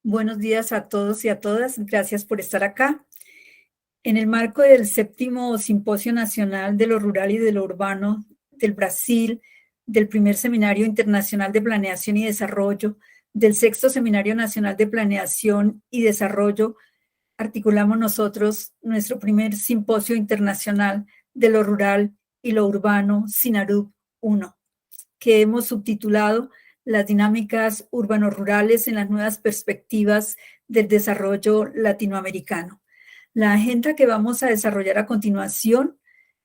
Buenos días a todos y a todas. Gracias por estar acá. En el marco del 7º Simposio Nacional de lo Rural y de lo Urbano del Brasil, del primer Seminario Internacional de Planeación y Desarrollo, del 6º Seminario Nacional de Planeación y Desarrollo, articulamos nosotros nuestro primer Simposio Internacional de lo Rural y lo Urbano, SINARUB 1, que hemos subtitulado Las dinámicas urbano-rurales en las nuevas perspectivas del desarrollo latinoamericano. La agenda que vamos a desarrollar a continuación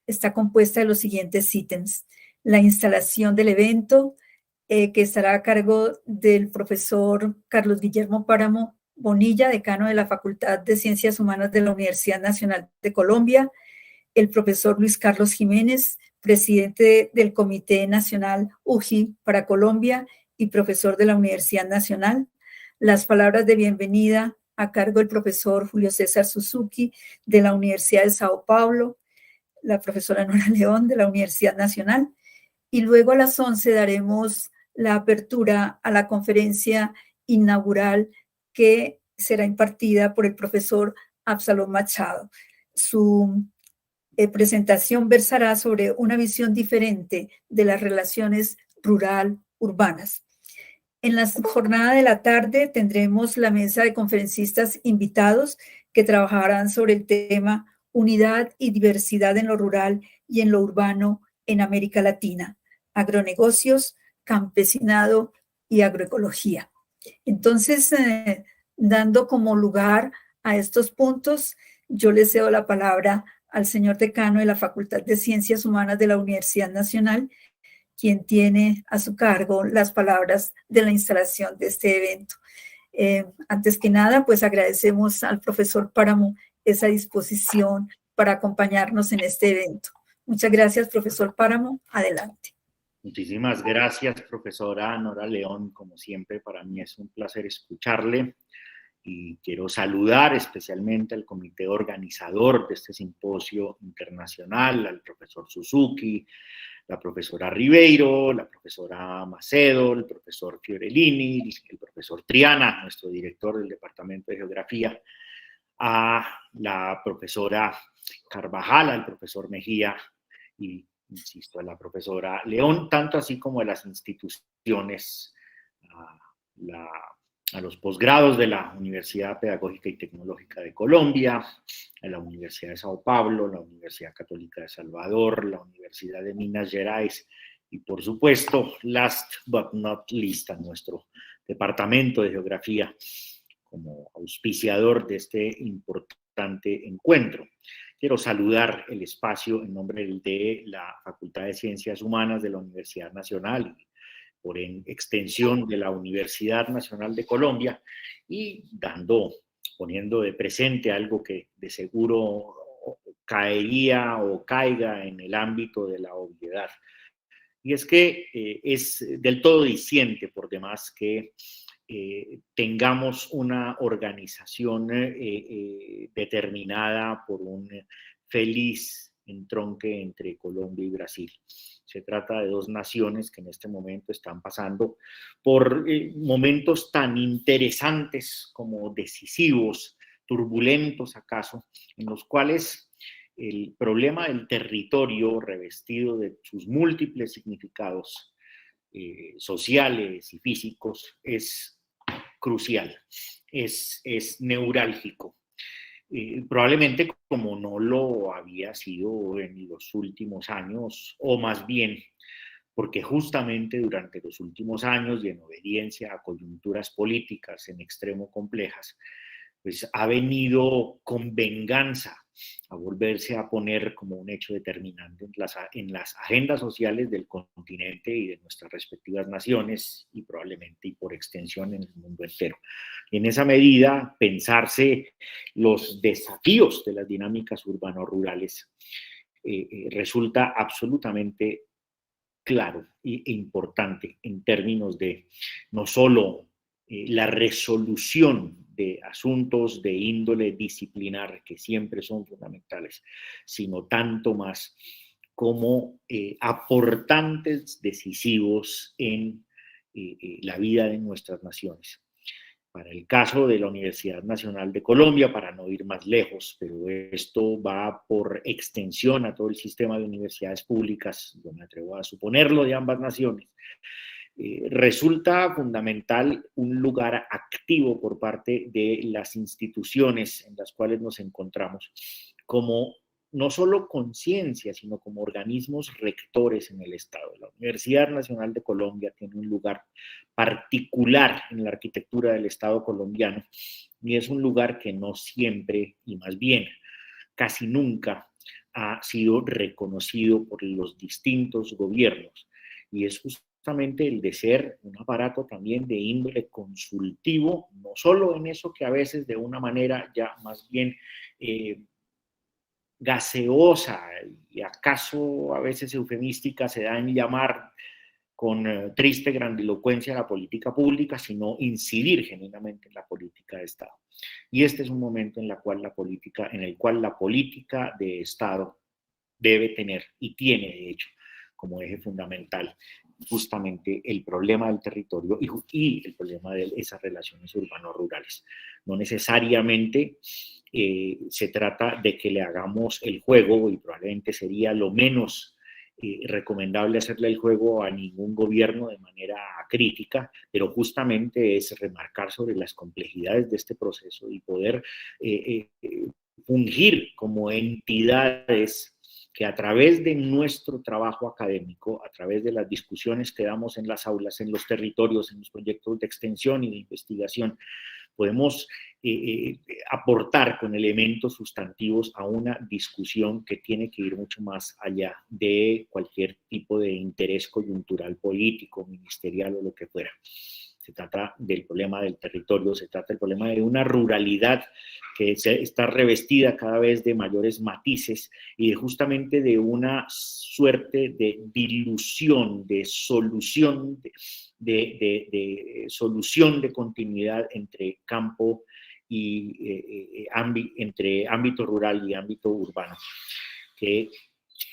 está compuesta de los siguientes ítems. La instalación del evento, que estará a cargo del profesor Carlos Guillermo Páramo Bonilla, decano de la Facultad de Ciencias Humanas de la Universidad Nacional de Colombia, el profesor Luis Carlos Jiménez, presidente del Comité Nacional UJI para Colombia y profesor de la Universidad Nacional. Las palabras de bienvenida a cargo del profesor Julio César Suzuki de la Universidad de Sao Paulo, la profesora Nora León de la Universidad Nacional, y luego a las 11 daremos la apertura a la conferencia inaugural que será impartida por el profesor Absalom Machado. Su presentación versará sobre una visión diferente de las relaciones rural-urbanas. En la jornada de la tarde tendremos la mesa de conferencistas invitados que trabajarán sobre el tema Unidad y diversidad en lo rural y en lo urbano en América Latina, agronegocios, campesinado y agroecología. Entonces, dando como lugar a estos puntos, yo le cedo la palabra al señor decano de la Facultad de Ciencias Humanas de la Universidad Nacional, quien tiene a su cargo las palabras de la instalación de este evento. Antes que nada, pues agradecemos al profesor Páramo esa disposición para acompañarnos en este evento. Muchas gracias, profesor Páramo. Adelante. Muchísimas gracias, profesora Nora León. Como siempre, para mí es un placer escucharle y quiero saludar especialmente al comité organizador de este simposio internacional, al profesor Suzuki, la profesora Ribeiro, la profesora Macedo, el profesor Fiorellini, el profesor Triana, nuestro director del Departamento de Geografía, a la profesora Carvajal, al profesor Mejía y, insisto, a la profesora León, tanto así como a las instituciones, a los posgrados de la Universidad Pedagógica y Tecnológica de Colombia, a la Universidad de Sao Paulo, la Universidad Católica de Salvador, la Universidad de Minas Gerais y, por supuesto, last but not least, a nuestro Departamento de Geografía como auspiciador de este importante encuentro. Quiero saludar el espacio en nombre de la Facultad de Ciencias Humanas de la Universidad Nacional y por extensión de la Universidad Nacional de Colombia y poniendo de presente algo que de seguro caería o caiga en el ámbito de la obviedad. Y es que es del todo diciente por demás que tengamos una organización determinada por un feliz entronque entre Colombia y Brasil. Se trata de dos naciones que en este momento están pasando por momentos tan interesantes como decisivos, turbulentos acaso, en los cuales el problema del territorio revestido de sus múltiples significados sociales y físicos es crucial, es neurálgico. Probablemente como no lo había sido en los últimos años, o más bien porque justamente durante los últimos años y en obediencia a coyunturas políticas en extremo complejas, pues ha venido con venganza a volverse a poner como un hecho determinante en las agendas sociales del continente y de nuestras respectivas naciones y probablemente y por extensión en el mundo entero. Y en esa medida, pensarse los desafíos de las dinámicas urbano-rurales resulta absolutamente claro e importante en términos de no solo la resolución de asuntos de índole disciplinar, que siempre son fundamentales, sino tanto más como aportantes decisivos en la vida de nuestras naciones. Para el caso de la Universidad Nacional de Colombia, para no ir más lejos, pero esto va por extensión a todo el sistema de universidades públicas, yo me atrevo a suponerlo, de ambas naciones, resulta fundamental un lugar activo por parte de las instituciones en las cuales nos encontramos, como no solo conciencia, sino como organismos rectores en el Estado. La Universidad Nacional de Colombia tiene un lugar particular en la arquitectura del Estado colombiano y es un lugar que no siempre, y más bien casi nunca, ha sido reconocido por los distintos gobiernos, y es justamente el de ser un aparato también de índole consultivo, no solo en eso que a veces de una manera ya más bien gaseosa y acaso a veces eufemística se da en llamar con triste grandilocuencia la política pública, sino incidir genuinamente en la política de Estado. Y este es un momento en el cual la política de Estado debe tener y tiene, de hecho, como eje fundamental justamente el problema del territorio y el problema de esas relaciones urbano-rurales. No necesariamente se trata de que le hagamos el juego, y probablemente sería lo menos recomendable hacerle el juego a ningún gobierno de manera crítica, pero justamente es remarcar sobre las complejidades de este proceso y poder fungir como entidades que a través de nuestro trabajo académico, a través de las discusiones que damos en las aulas, en los territorios, en los proyectos de extensión y de investigación, podemos aportar con elementos sustantivos a una discusión que tiene que ir mucho más allá de cualquier tipo de interés coyuntural político, ministerial o lo que fuera. Se trata del problema del territorio, se trata del problema de una ruralidad que está revestida cada vez de mayores matices y justamente de una suerte de dilución, de solución, solución de continuidad entre campo y entre ámbito rural y ámbito urbano, que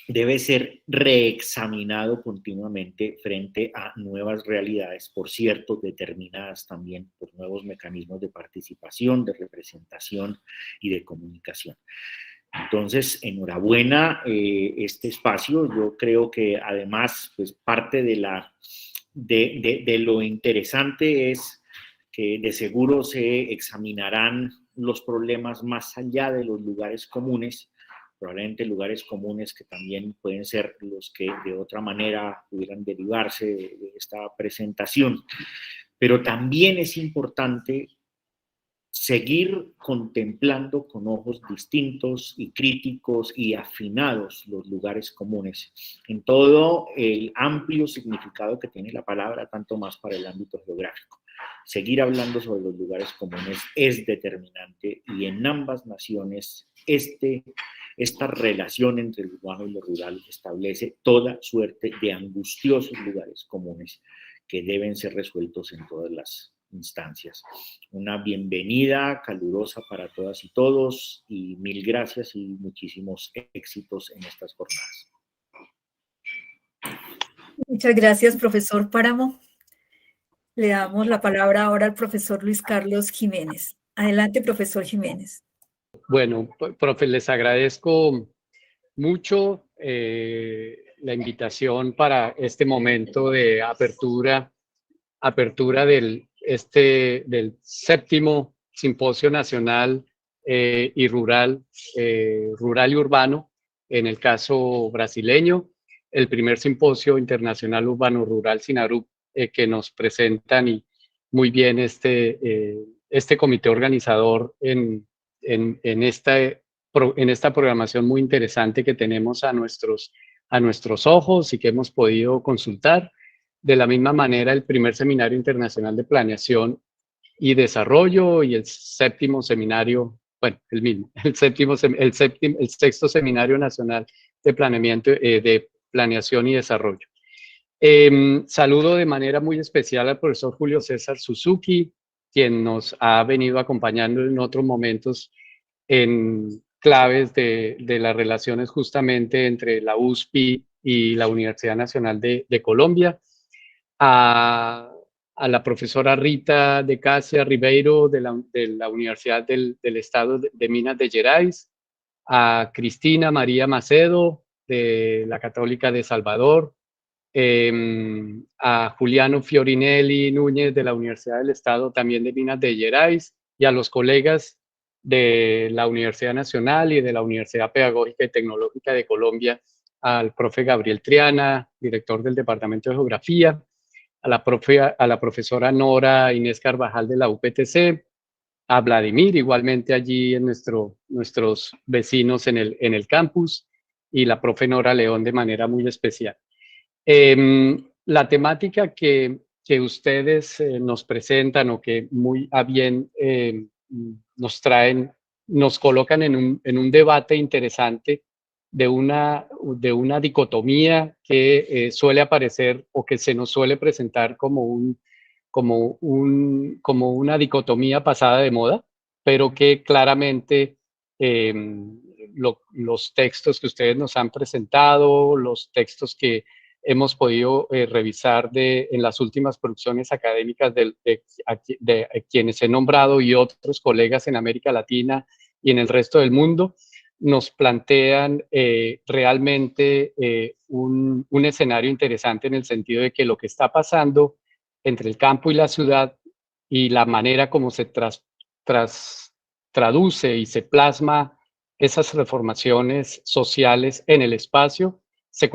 debe ser reexaminado continuamente frente a nuevas realidades, por cierto, determinadas también por nuevos mecanismos de participación, de representación y de comunicación. Entonces, enhorabuena este espacio. Yo creo que además, pues parte de lo interesante es que de seguro se examinarán los problemas más allá de los lugares comunes, probablemente lugares comunes que también pueden ser los que de otra manera pudieran derivarse de esta presentación. Pero también es importante seguir contemplando con ojos distintos y críticos y afinados los lugares comunes, en todo el amplio significado que tiene la palabra, tanto más para el ámbito geográfico. Seguir hablando sobre los lugares comunes es determinante y en ambas naciones esta relación entre el urbano y lo rural establece toda suerte de angustiosos lugares comunes que deben ser resueltos en todas las instancias. Una bienvenida calurosa para todas y todos y mil gracias y muchísimos éxitos en estas jornadas. Muchas gracias, profesor Páramo. Le damos la palabra ahora al profesor Luis Carlos Jiménez. Adelante, profesor Jiménez. Bueno, profe, les agradezco mucho la invitación para este momento de apertura del séptimo Simposio Nacional y Rural y Urbano, en el caso brasileño, el primer Simposio Internacional Urbano Rural SINARUC que nos presentan y muy bien este comité organizador en esta programación muy interesante que tenemos a nuestros ojos y que hemos podido consultar. De la misma manera, el primer Seminario Internacional de Planeación y Desarrollo y el séptimo seminario, bueno, el sexto Seminario Nacional de Planeación y Desarrollo. Saludo de manera muy especial al profesor Julio César Suzuki, quien nos ha venido acompañando en otros momentos en claves de las relaciones justamente entre la USPI y la Universidad Nacional de Colombia. A a la profesora Rita de Casia Ribeiro de la Universidad del Estado de Minas de Gerais, a Cristina María Macedo de la Católica de Salvador, a Juliano Fiorinelli Núñez de la Universidad del Estado también de Minas de Gerais, y a los colegas de la Universidad Nacional y de la Universidad Pedagógica y Tecnológica de Colombia, al profe Gabriel Triana, director del Departamento de Geografía, a la profesora Nora Inés Carvajal de la UPTC, a Vladimir, igualmente allí en nuestros vecinos en el campus, y la profe Nora León de manera muy especial. La temática que ustedes nos presentan o que muy a bien nos traen, nos colocan en un debate interesante de una dicotomía que suele aparecer o que se nos suele presentar como una dicotomía pasada de moda, pero que claramente los textos que ustedes nos han presentado, los textos que hemos podido revisar en las últimas producciones académicas de quienes he nombrado y otros colegas en América Latina y en el resto del mundo, nos plantean realmente un escenario interesante en el sentido de que lo que está pasando entre el campo y la ciudad y la manera como se traduce y se plasma esas reformaciones sociales en el espacio, se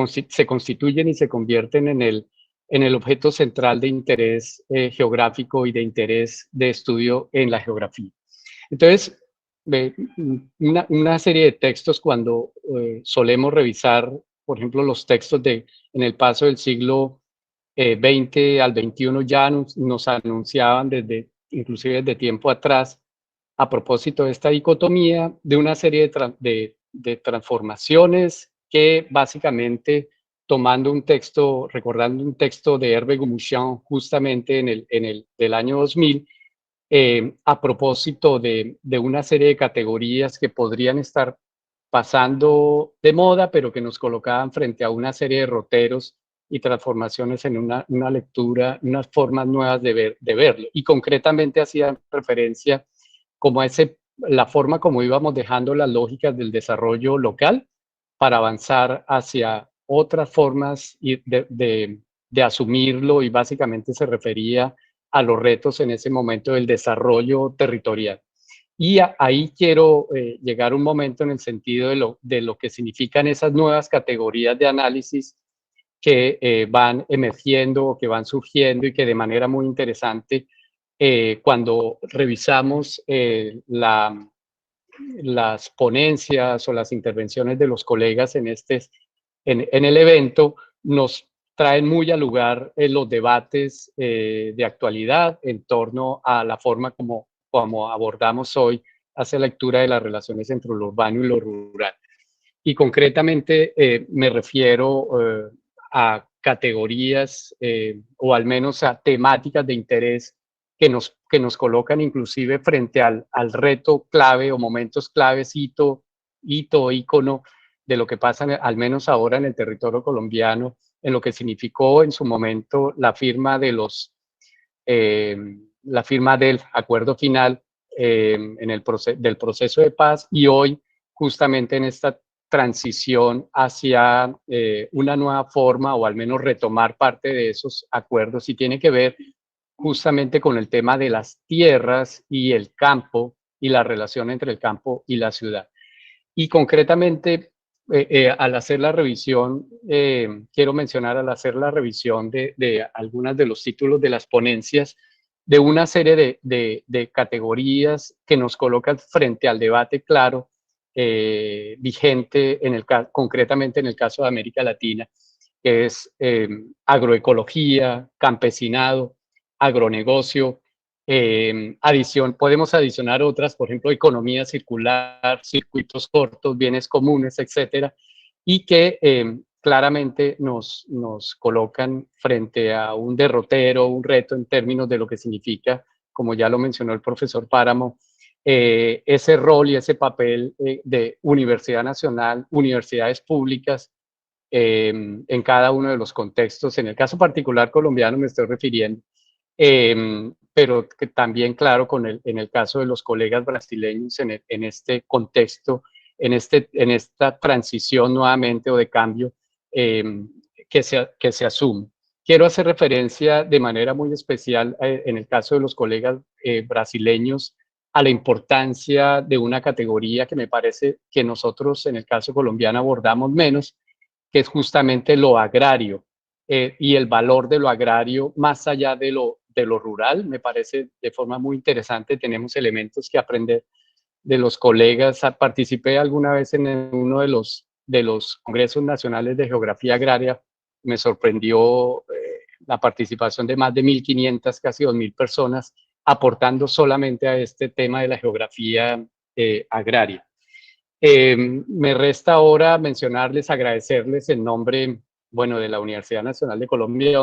constituyen y se convierten en el objeto central de interés geográfico y de interés de estudio en la geografía. Entonces, una serie de textos cuando solemos revisar, por ejemplo, los textos en el paso del siglo XX al XXI ya nos anunciaban inclusive desde tiempo atrás, a propósito de esta dicotomía, de una serie de transformaciones que básicamente recordando un texto de Hervé Gomouchian justamente del año 2000, a propósito de una serie de categorías que podrían estar pasando de moda, pero que nos colocaban frente a una serie de roteros y transformaciones en una lectura, unas formas nuevas de verlo. Y concretamente hacían referencia como a la forma como íbamos dejando las lógicas del desarrollo local para avanzar hacia otras formas de asumirlo, y básicamente se refería a los retos en ese momento del desarrollo territorial. Y ahí quiero llegar un momento en el sentido de lo que significan esas nuevas categorías de análisis que van emergiendo o que van surgiendo y que de manera muy interesante, cuando revisamos las ponencias o las intervenciones de los colegas en el evento, nos traen muy al lugar los debates de actualidad en torno a la forma como abordamos hoy hacia la lectura de las relaciones entre lo urbano y lo rural. Y concretamente me refiero a categorías o al menos a temáticas de interés que nos colocan inclusive frente al reto clave o momentos claves, hito, ícono de lo que pasa al menos ahora en el territorio colombiano, en lo que significó en su momento la firma del acuerdo final del proceso de paz, y hoy justamente en esta transición hacia una nueva forma, o al menos retomar parte de esos acuerdos, y tiene que ver justamente con el tema de las tierras y el campo y la relación entre el campo y la ciudad. Y concretamente, al hacer la revisión, quiero mencionar al hacer la revisión de algunos de los títulos de las ponencias, de una serie de categorías que nos colocan frente al debate claro, vigente concretamente en el caso de América Latina, que es agroecología, campesinado, agronegocio, podemos adicionar otras, por ejemplo, economía circular, circuitos cortos, bienes comunes, etcétera, y que claramente nos colocan frente a un derrotero, un reto en términos de lo que significa, como ya lo mencionó el profesor Páramo, ese rol y ese papel de universidad nacional, universidades públicas, en cada uno de los contextos. En el caso particular colombiano me estoy refiriendo pero que también, claro, en el caso de los colegas brasileños en este contexto, en esta transición nuevamente o de cambio que se asume. Quiero hacer referencia de manera muy especial en el caso de los colegas brasileños a la importancia de una categoría que me parece que nosotros en el caso colombiano abordamos menos, que es justamente lo agrario y el valor de lo agrario más allá de lo rural. Me parece de forma muy interesante, tenemos elementos que aprender de los colegas. Participé alguna vez en uno de los congresos nacionales de geografía agraria. Me sorprendió la participación de más de 1.500, casi 2.000 personas, aportando solamente a este tema de la geografía agraria. Me resta ahora mencionarles, agradecerles en nombre, bueno, de la Universidad Nacional de Colombia,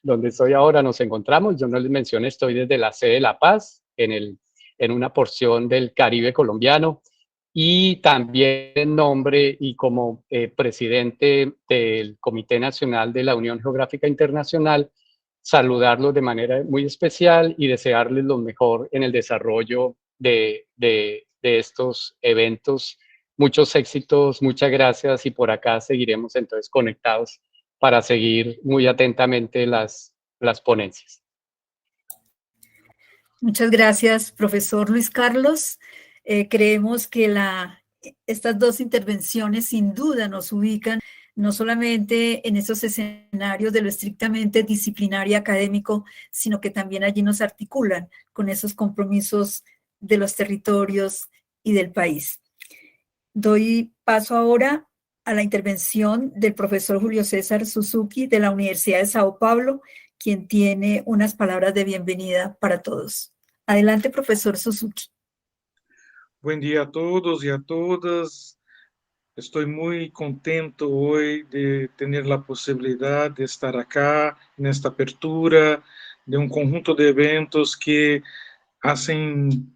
donde estoy ahora, nos encontramos. Yo no les mencioné, estoy desde la sede de La Paz, en una porción del Caribe colombiano, y también en nombre y como presidente del Comité Nacional de la Unión Geográfica Internacional, saludarlos de manera muy especial y desearles lo mejor en el desarrollo de estos eventos. Muchos éxitos, muchas gracias, y por acá seguiremos entonces conectados para seguir muy atentamente las ponencias. Muchas gracias, profesor Luis Carlos. Creemos que estas dos intervenciones sin duda nos ubican no solamente en esos escenarios de lo estrictamente disciplinario y académico, sino que también allí nos articulan con esos compromisos de los territorios y del país. Doy paso ahora a la intervención del profesor Julio César Suzuki de la Universidad de Sao Paulo, quien tiene unas palabras de bienvenida para todos. Adelante, profesor Suzuki. Buen día a todos y a todas. Estoy muy contento hoy de tener la posibilidad de estar acá en esta apertura de un conjunto de eventos que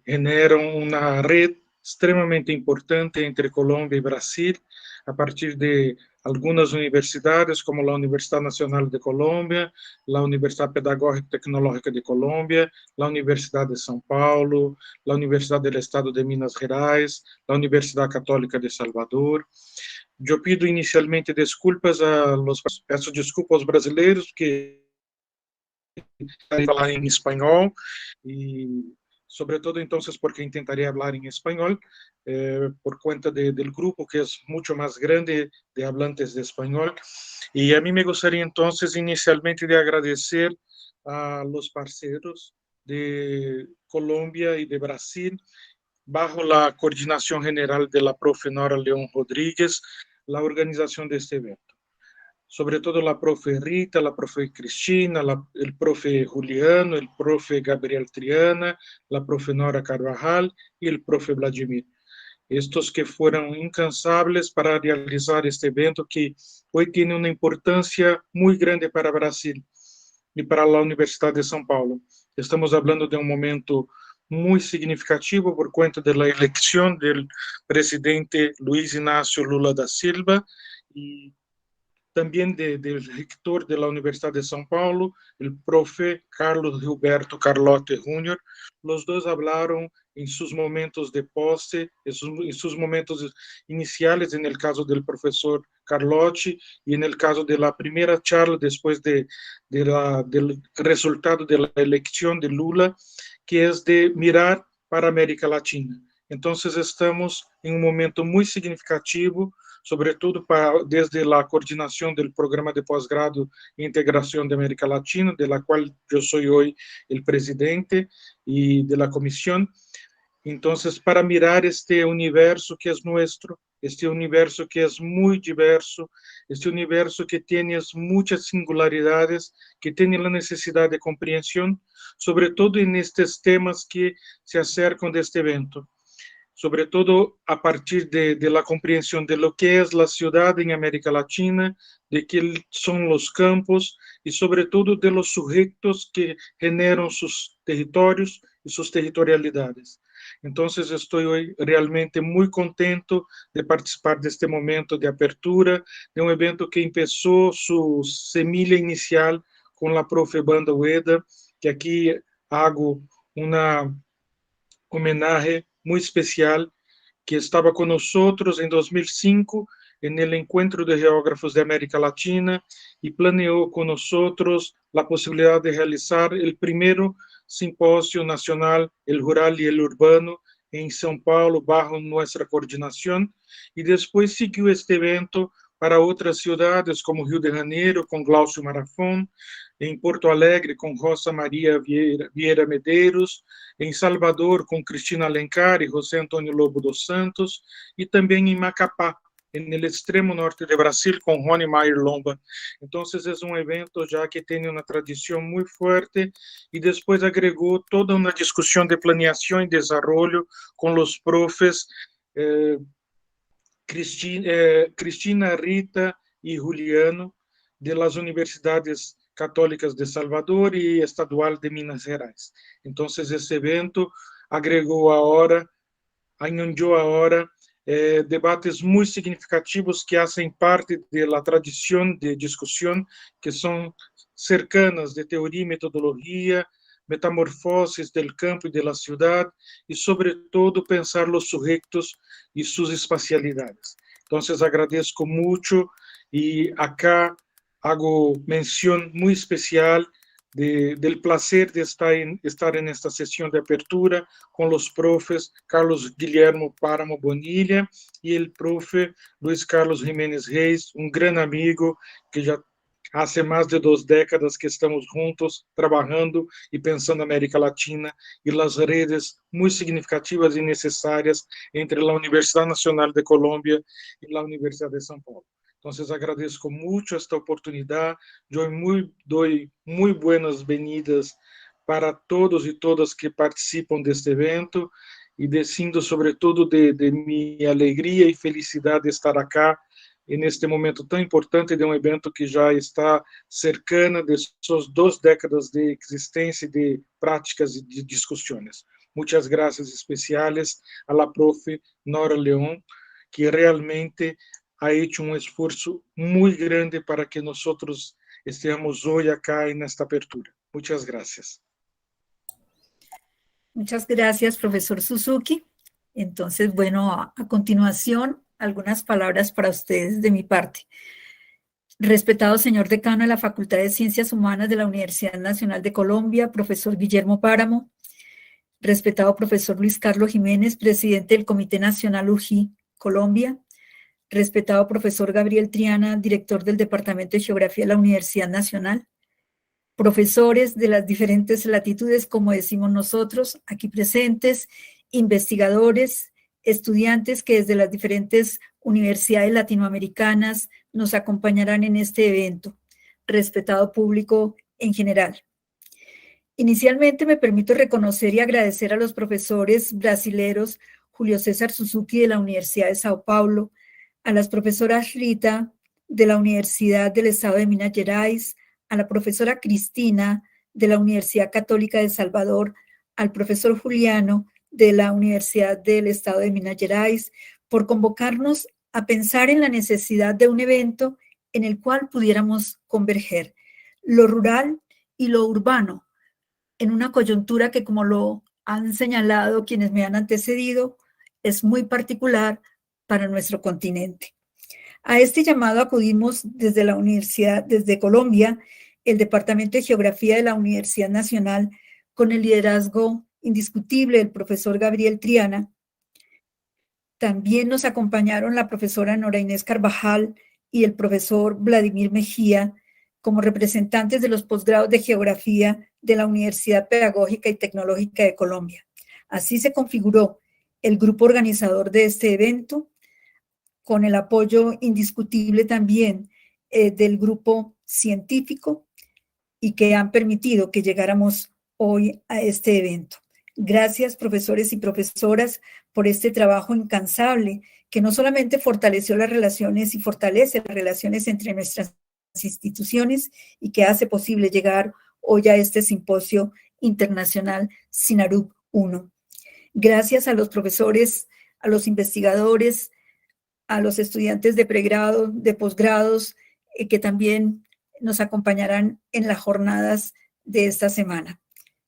generan una red extremamente importante entre Colombia y Brasil, a partir de algunas universidades, como la Universidad Nacional de Colombia, la Universidad Pedagógica y Tecnológica de Colombia, la Universidad de São Paulo, la Universidad del Estado de Minas Gerais, la Universidad Católica de Salvador. Eu pido inicialmente desculpas peço desculpas aos brasileiros que falar em espanhol e sobretudo entonces porque intentaré hablar en español por cuenta del grupo que es mucho más grande de hablantes de español. Y a mí me gustaría entonces inicialmente de agradecer a los parceros de Colombia y de Brasil, bajo la coordinación general de la profe Nora León Rodríguez, la organización de este evento. Sobre todo la profe Rita, la profe Cristina, el profe Juliano, el profe Gabriel Triana, la profe Nora Carvajal y el profe Vladimir. Estos que fueron incansables para realizar este evento que hoy tiene una importancia muy grande para Brasil y para la Universidad de São Paulo. Estamos hablando de un momento muy significativo por cuenta de la elección del presidente Luiz Inácio Lula da Silva y también del rector de la Universidad de São Paulo, el profe Carlos Gilberto Carlotti Jr. Los dos hablaron en sus momentos de posse, en sus momentos iniciales, en el caso del profesor Carlotti y en el caso de la primera charla después del resultado de la elección de Lula, que es de mirar para América Latina. Entonces estamos en un momento muy significativo, sobre todo desde la coordinación del programa de posgrado e integración de América Latina, de la cual yo soy hoy el presidente y de la comisión. Entonces, para mirar este universo que es nuestro, este universo que es muy diverso, este universo que tiene muchas singularidades, que tiene la necesidad de comprensión, sobre todo en estos temas que se acercan de este evento. Sobre todo a partir de la comprensión de lo que es la ciudad en América Latina, de qué son los campos y sobre todo de los sujetos que generan sus territorios y sus territorialidades. Entonces estoy hoy realmente muy contento de participar de este momento de apertura, de un evento que empezó su semilla inicial con la profe Banda Ueda, que aquí hago una homenaje muy especial, que estaba con nosotros en 2005 en el Encuentro de Geógrafos de América Latina y planeó con nosotros la posibilidad de realizar el primero simposio nacional, el rural y el urbano, en São Paulo, bajo nuestra coordinación, y después siguió este evento para otras ciudades como Rio de Janeiro, con Glaucio Marafón, en Porto Alegre, con Rosa María Vieira Medeiros, em Salvador, com Cristina Alencar e José Antônio Lobo dos Santos, e também em Macapá, no extremo norte de Brasil, com Rony Maier Lomba. Então, é um evento já que tem uma tradição muito forte e depois agregou toda uma discussão de planeação e desenvolvimento com os profes Cristina, Rita e Juliano, de las universidades católicas de Salvador y estadual de Minas Gerais. Entonces, ese evento agregó ahora, añadió ahora debates muy significativos que hacen parte de la tradición de discusión, que son cercanas de teoría y metodología, metamorfosis del campo y de la ciudad, y sobre todo pensar los sujetos y sus espacialidades. Entonces, agradezco mucho, y acá hago mención muy especial del placer de estar en esta sesión de apertura con los profes Carlos Guillermo Páramo Bonilla y el profe Luis Carlos Jiménez Reis, un gran amigo que ya hace más de 2 décadas que estamos juntos trabajando y pensando en América Latina y las redes muy significativas y necesarias entre la Universidad Nacional de Colombia y la Universidad de São Paulo. Entonces, agradezco mucho esta oportunidad. Yo doy muy buenas venidas para todos y todas que participan de este evento y diciendo sobre todo de mi alegría y felicidad de estar acá en este momento tan importante de un evento que ya está cercana de sus 2 décadas de existencia y de prácticas y de discusiones. Muchas gracias especiales a la profe Nora León, que realmente ha hecho un esfuerzo muy grande para que nosotros estemos hoy acá en esta apertura. Muchas gracias. Muchas gracias, profesor Suzuki. Entonces, bueno, a continuación, algunas palabras para ustedes de mi parte. Respetado señor decano de la Facultad de Ciencias Humanas de la Universidad Nacional de Colombia, profesor Guillermo Páramo. Respetado profesor Luis Carlos Jiménez, presidente del Comité Nacional UJI Colombia. Respetado profesor Gabriel Triana, director del Departamento de Geografía de la Universidad Nacional, profesores de las diferentes latitudes, como decimos nosotros, aquí presentes, investigadores, estudiantes que desde las diferentes universidades latinoamericanas nos acompañarán en este evento, respetado público en general. Inicialmente me permito reconocer y agradecer a los profesores brasileros Julio César Suzuki de la Universidad de Sao Paulo, a las profesoras Rita de la Universidad del Estado de Minas Gerais, a la profesora Cristina de la Universidad Católica de Salvador, al profesor Juliano de la Universidad del Estado de Minas Gerais, por convocarnos a pensar en la necesidad de un evento en el cual pudiéramos converger lo rural y lo urbano, en una coyuntura que, como lo han señalado quienes me han antecedido, es muy particular para nuestro continente. A este llamado acudimos desde la universidad, desde Colombia, el Departamento de Geografía de la Universidad Nacional, con el liderazgo indiscutible del profesor Gabriel Triana. También nos acompañaron la profesora Nora Inés Carvajal y el profesor Vladimir Mejía, como representantes de los posgrados de Geografía de la Universidad Pedagógica y Tecnológica de Colombia. Así se configuró el grupo organizador de este evento, con el apoyo indiscutible también del grupo científico, y que han permitido que llegáramos hoy a este evento. Gracias, profesores y profesoras, por este trabajo incansable que no solamente fortaleció las relaciones y fortalece las relaciones entre nuestras instituciones y que hace posible llegar hoy a este simposio internacional SINARUC 1. Gracias a los profesores, a los investigadores, a los estudiantes de pregrado, de posgrados, que también nos acompañarán en las jornadas de esta semana.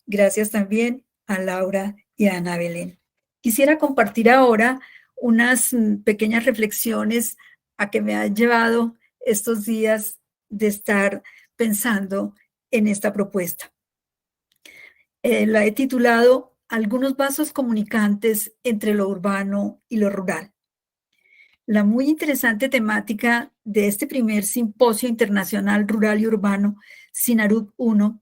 Gracias también a Laura y a Ana Belén. Quisiera compartir ahora unas pequeñas reflexiones a que me han llevado estos días de estar pensando en esta propuesta. La he titulado Algunos vasos comunicantes entre lo urbano y lo rural. La muy interesante temática de este primer simposio internacional rural y urbano, SINARUC 1,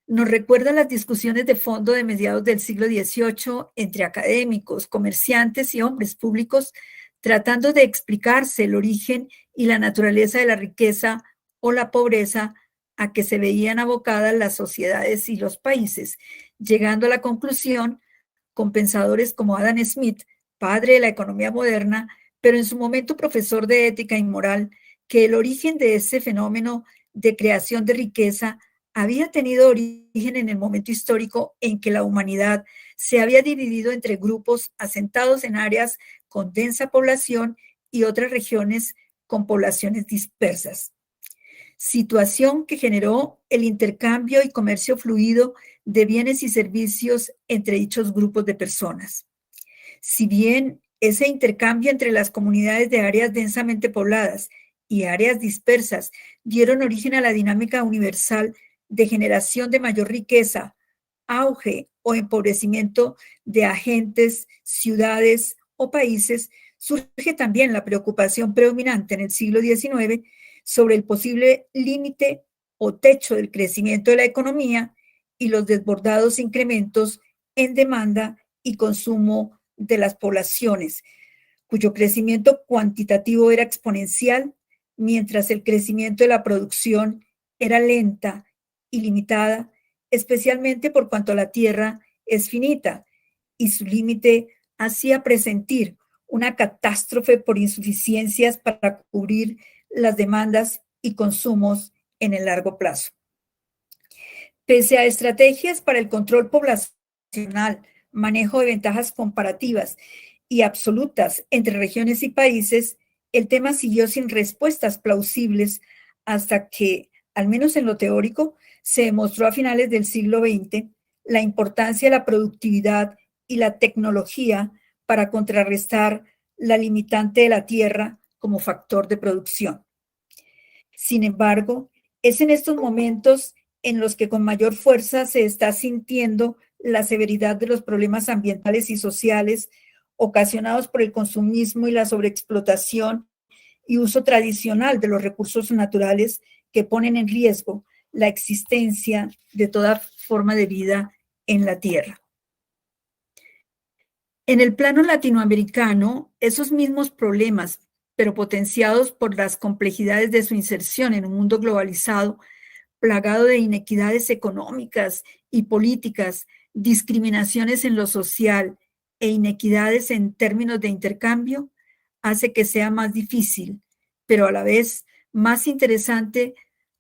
nos recuerda las discusiones de fondo de mediados del siglo XVIII entre académicos, comerciantes y hombres públicos, tratando de explicarse el origen y la naturaleza de la riqueza o la pobreza a que se veían abocadas las sociedades y los países, llegando a la conclusión, con pensadores como Adam Smith, padre de la economía moderna, pero en su momento profesor de ética y moral, que el origen de ese fenómeno de creación de riqueza había tenido origen en el momento histórico en que la humanidad se había dividido entre grupos asentados en áreas con densa población y otras regiones con poblaciones dispersas. Situación que generó el intercambio y comercio fluido de bienes y servicios entre dichos grupos de personas. Si bien ese intercambio entre las comunidades de áreas densamente pobladas y áreas dispersas dieron origen a la dinámica universal de generación de mayor riqueza, auge o empobrecimiento de agentes, ciudades o países, surge también la preocupación predominante en el siglo XIX sobre el posible límite o techo del crecimiento de la economía y los desbordados incrementos en demanda y consumo de las poblaciones, cuyo crecimiento cuantitativo era exponencial, mientras el crecimiento de la producción era lenta y limitada, especialmente por cuanto la tierra es finita y su límite hacía presentir una catástrofe por insuficiencias para cubrir las demandas y consumos en el largo plazo. Pese a estrategias para el control poblacional, manejo de ventajas comparativas y absolutas entre regiones y países, el tema siguió sin respuestas plausibles hasta que, al menos en lo teórico, se demostró a finales del siglo XX la importancia de la productividad y la tecnología para contrarrestar la limitante de la tierra como factor de producción. Sin embargo, es en estos momentos en los que con mayor fuerza se está sintiendo la severidad de los problemas ambientales y sociales ocasionados por el consumismo y la sobreexplotación y uso tradicional de los recursos naturales que ponen en riesgo la existencia de toda forma de vida en la Tierra. En el plano latinoamericano, esos mismos problemas, pero potenciados por las complejidades de su inserción en un mundo globalizado, plagado de inequidades económicas y políticas, discriminaciones en lo social e inequidades en términos de intercambio, hace que sea más difícil, pero a la vez más interesante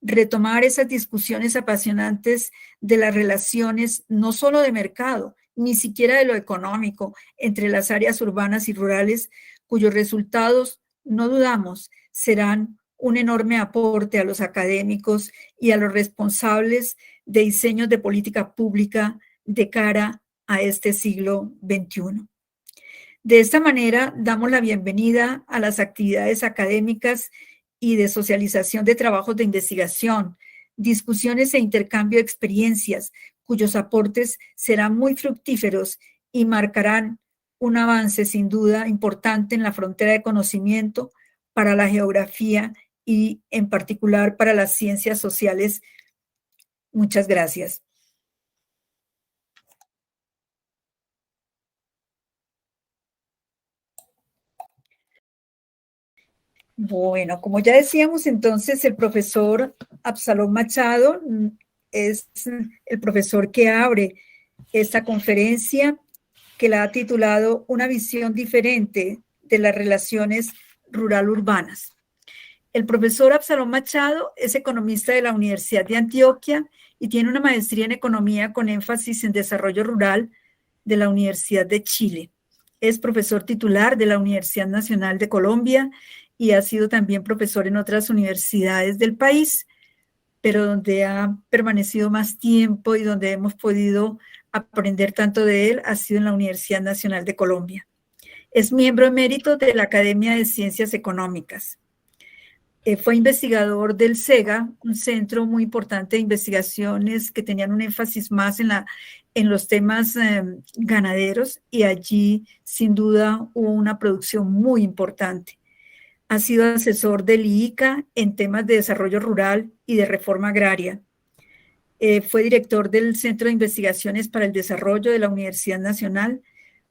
retomar esas discusiones apasionantes de las relaciones no solo de mercado, ni siquiera de lo económico, entre las áreas urbanas y rurales, cuyos resultados, no dudamos, serán un enorme aporte a los académicos y a los responsables de diseños de política pública de cara a este siglo XXI. De esta manera, damos la bienvenida a las actividades académicas y de socialización de trabajos de investigación, discusiones e intercambio de experiencias, cuyos aportes serán muy fructíferos y marcarán un avance sin duda importante en la frontera de conocimiento para la geografía y en particular para las ciencias sociales. Muchas gracias. Bueno, como ya decíamos, entonces el profesor Absalón Machado es el profesor que abre esta conferencia, que la ha titulado Una visión diferente de las relaciones rural-urbanas. El profesor Absalón Machado es economista de la Universidad de Antioquia y tiene una maestría en economía con énfasis en desarrollo rural de la Universidad de Chile. Es profesor titular de la Universidad Nacional de Colombia y ha sido también profesor en otras universidades del país. pero donde ha permanecido más tiempo y donde hemos podido aprender tanto de él ha sido en la Universidad Nacional de Colombia. Es miembro emérito de la Academia de Ciencias Económicas. Fue investigador del CEGA, un centro muy importante de investigaciones que tenían un énfasis más en los temas ganaderos, y allí sin duda hubo una producción muy importante. Ha sido asesor del IICA en temas de desarrollo rural y de reforma agraria. Fue director del Centro de Investigaciones para el Desarrollo de la Universidad Nacional.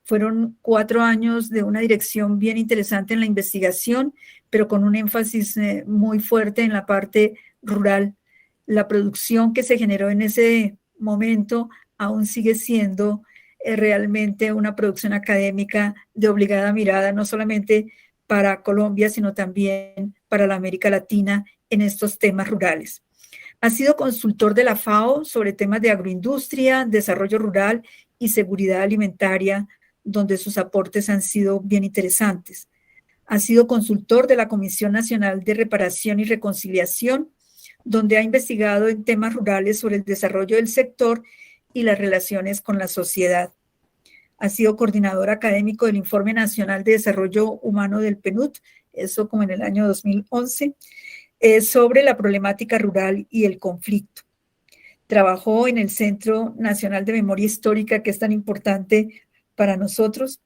Fueron 4 años de una dirección bien interesante en la investigación, pero con un énfasis muy fuerte en la parte rural. La producción que se generó en ese momento aún sigue siendo realmente una producción académica de obligada mirada, no solamente para Colombia, sino también para la América Latina en estos temas rurales. Ha sido consultor de la FAO sobre temas de agroindustria, desarrollo rural y seguridad alimentaria, donde sus aportes han sido bien interesantes. Ha sido consultor de la Comisión Nacional de Reparación y Reconciliación, donde ha investigado en temas rurales sobre el desarrollo del sector y las relaciones con la sociedad. Ha sido coordinador académico del Informe Nacional de Desarrollo Humano del PNUD, eso como en el año 2011, sobre la problemática rural y el conflicto. Trabajó en el Centro Nacional de Memoria Histórica, que es tan importante para nosotros,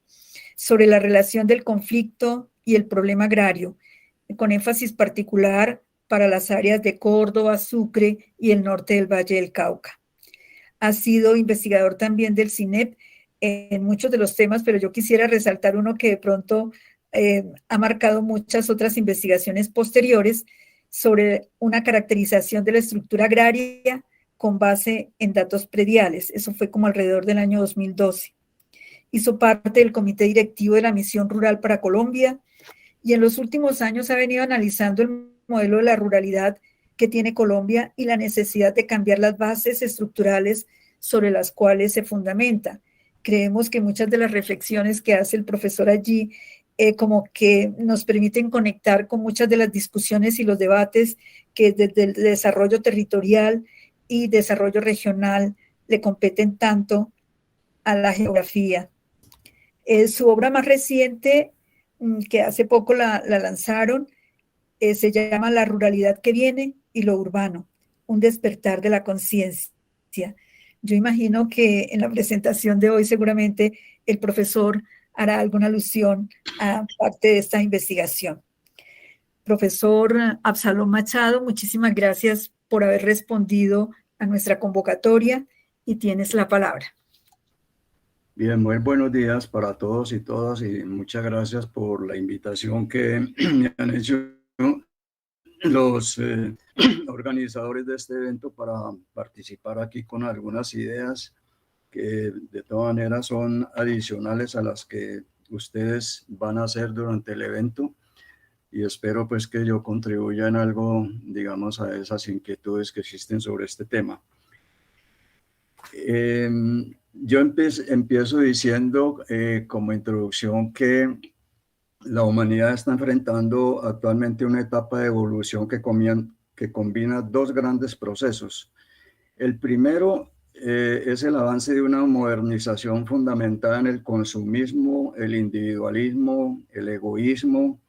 sobre la relación del conflicto y el problema agrario, con énfasis particular para las áreas de Córdoba, Sucre y el norte del Valle del Cauca. Ha sido investigador también del CINEP en muchos de los temas, pero yo quisiera resaltar uno que de pronto ha marcado muchas otras investigaciones posteriores sobre una caracterización de la estructura agraria con base en datos prediales. Eso fue como alrededor del año 2012. Hizo parte del comité directivo de la Misión Rural para Colombia y en los últimos años ha venido analizando el modelo de la ruralidad que tiene Colombia y la necesidad de cambiar las bases estructurales sobre las cuales se fundamenta. Creemos que muchas de las reflexiones que hace el profesor allí como que nos permiten conectar con muchas de las discusiones y los debates que desde el desarrollo territorial y desarrollo regional le competen tanto a la geografía. Su obra más reciente, que hace poco la lanzaron, se llama La ruralidad que viene y lo urbano, un despertar de la conciencia. Yo imagino que en la presentación de hoy seguramente el profesor hará alguna alusión a parte de esta investigación. Profesor Absalón Machado, muchísimas gracias por haber respondido a nuestra convocatoria y tienes la palabra. Bien, muy buenos días para todos y todas y muchas gracias por la invitación que me han hecho los organizadores de este evento para participar aquí con algunas ideas que de todas maneras son adicionales a las que ustedes van a hacer durante el evento y espero pues que yo contribuya en algo, digamos, a esas inquietudes que existen sobre este tema. Yo empiezo diciendo como introducción que la humanidad está enfrentando actualmente una etapa de evolución que combina 2 grandes procesos. El primero es el avance de una modernización fundamentada en el consumismo, el individualismo, el egoísmo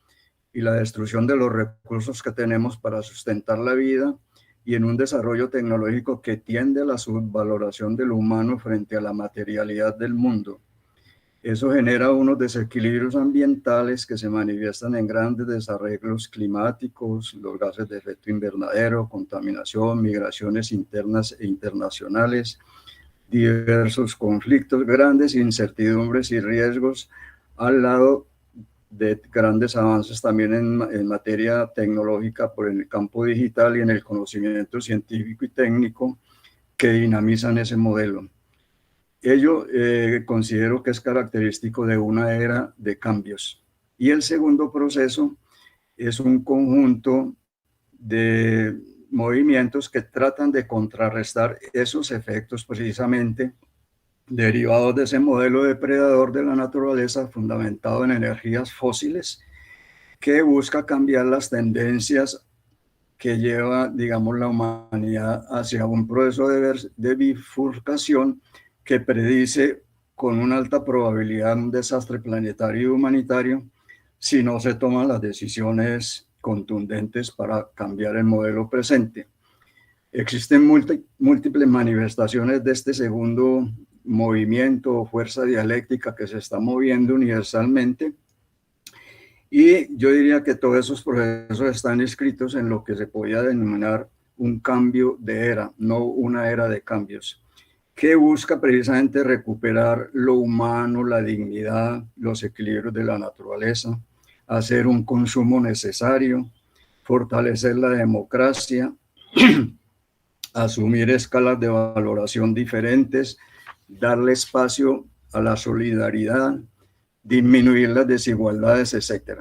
y la destrucción de los recursos que tenemos para sustentar la vida, y en un desarrollo tecnológico que tiende a la subvaloración del humano frente a la materialidad del mundo. Eso genera unos desequilibrios ambientales que se manifiestan en grandes desarreglos climáticos, los gases de efecto invernadero, contaminación, migraciones internas e internacionales, diversos conflictos, grandes incertidumbres y riesgos, al lado de grandes avances también en materia tecnológica por el campo digital y en el conocimiento científico y técnico que dinamizan ese modelo. Ello considero que es característico de una era de cambios. Y el segundo proceso es un conjunto de movimientos que tratan de contrarrestar esos efectos precisamente derivados de ese modelo depredador de la naturaleza fundamentado en energías fósiles que busca cambiar las tendencias que lleva, digamos, la humanidad hacia un proceso de bifurcación que predice con una alta probabilidad un desastre planetario y humanitario si no se toman las decisiones contundentes para cambiar el modelo presente. Existen múltiples manifestaciones de este segundo movimiento o fuerza dialéctica que se está moviendo universalmente, y yo diría que todos esos procesos están inscritos en lo que se podía denominar un cambio de era, no una era de cambios, que busca precisamente recuperar lo humano, la dignidad, los equilibrios de la naturaleza, hacer un consumo necesario, fortalecer la democracia, asumir escalas de valoración diferentes, darle espacio a la solidaridad, disminuir las desigualdades, etc.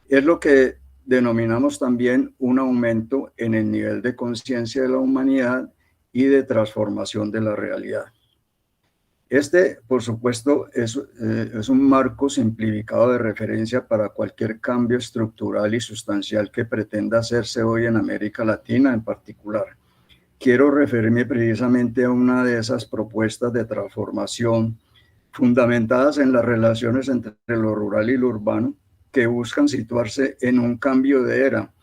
Es lo que denominamos también un aumento en el nivel de conciencia de la humanidad y de transformación de la realidad. Este, por supuesto, es un marco simplificado de referencia para cualquier cambio estructural y sustancial que pretenda hacerse hoy en América Latina en particular. Quiero referirme precisamente a una de esas propuestas de transformación fundamentadas en las relaciones entre lo rural y lo urbano, que buscan situarse en un cambio de era,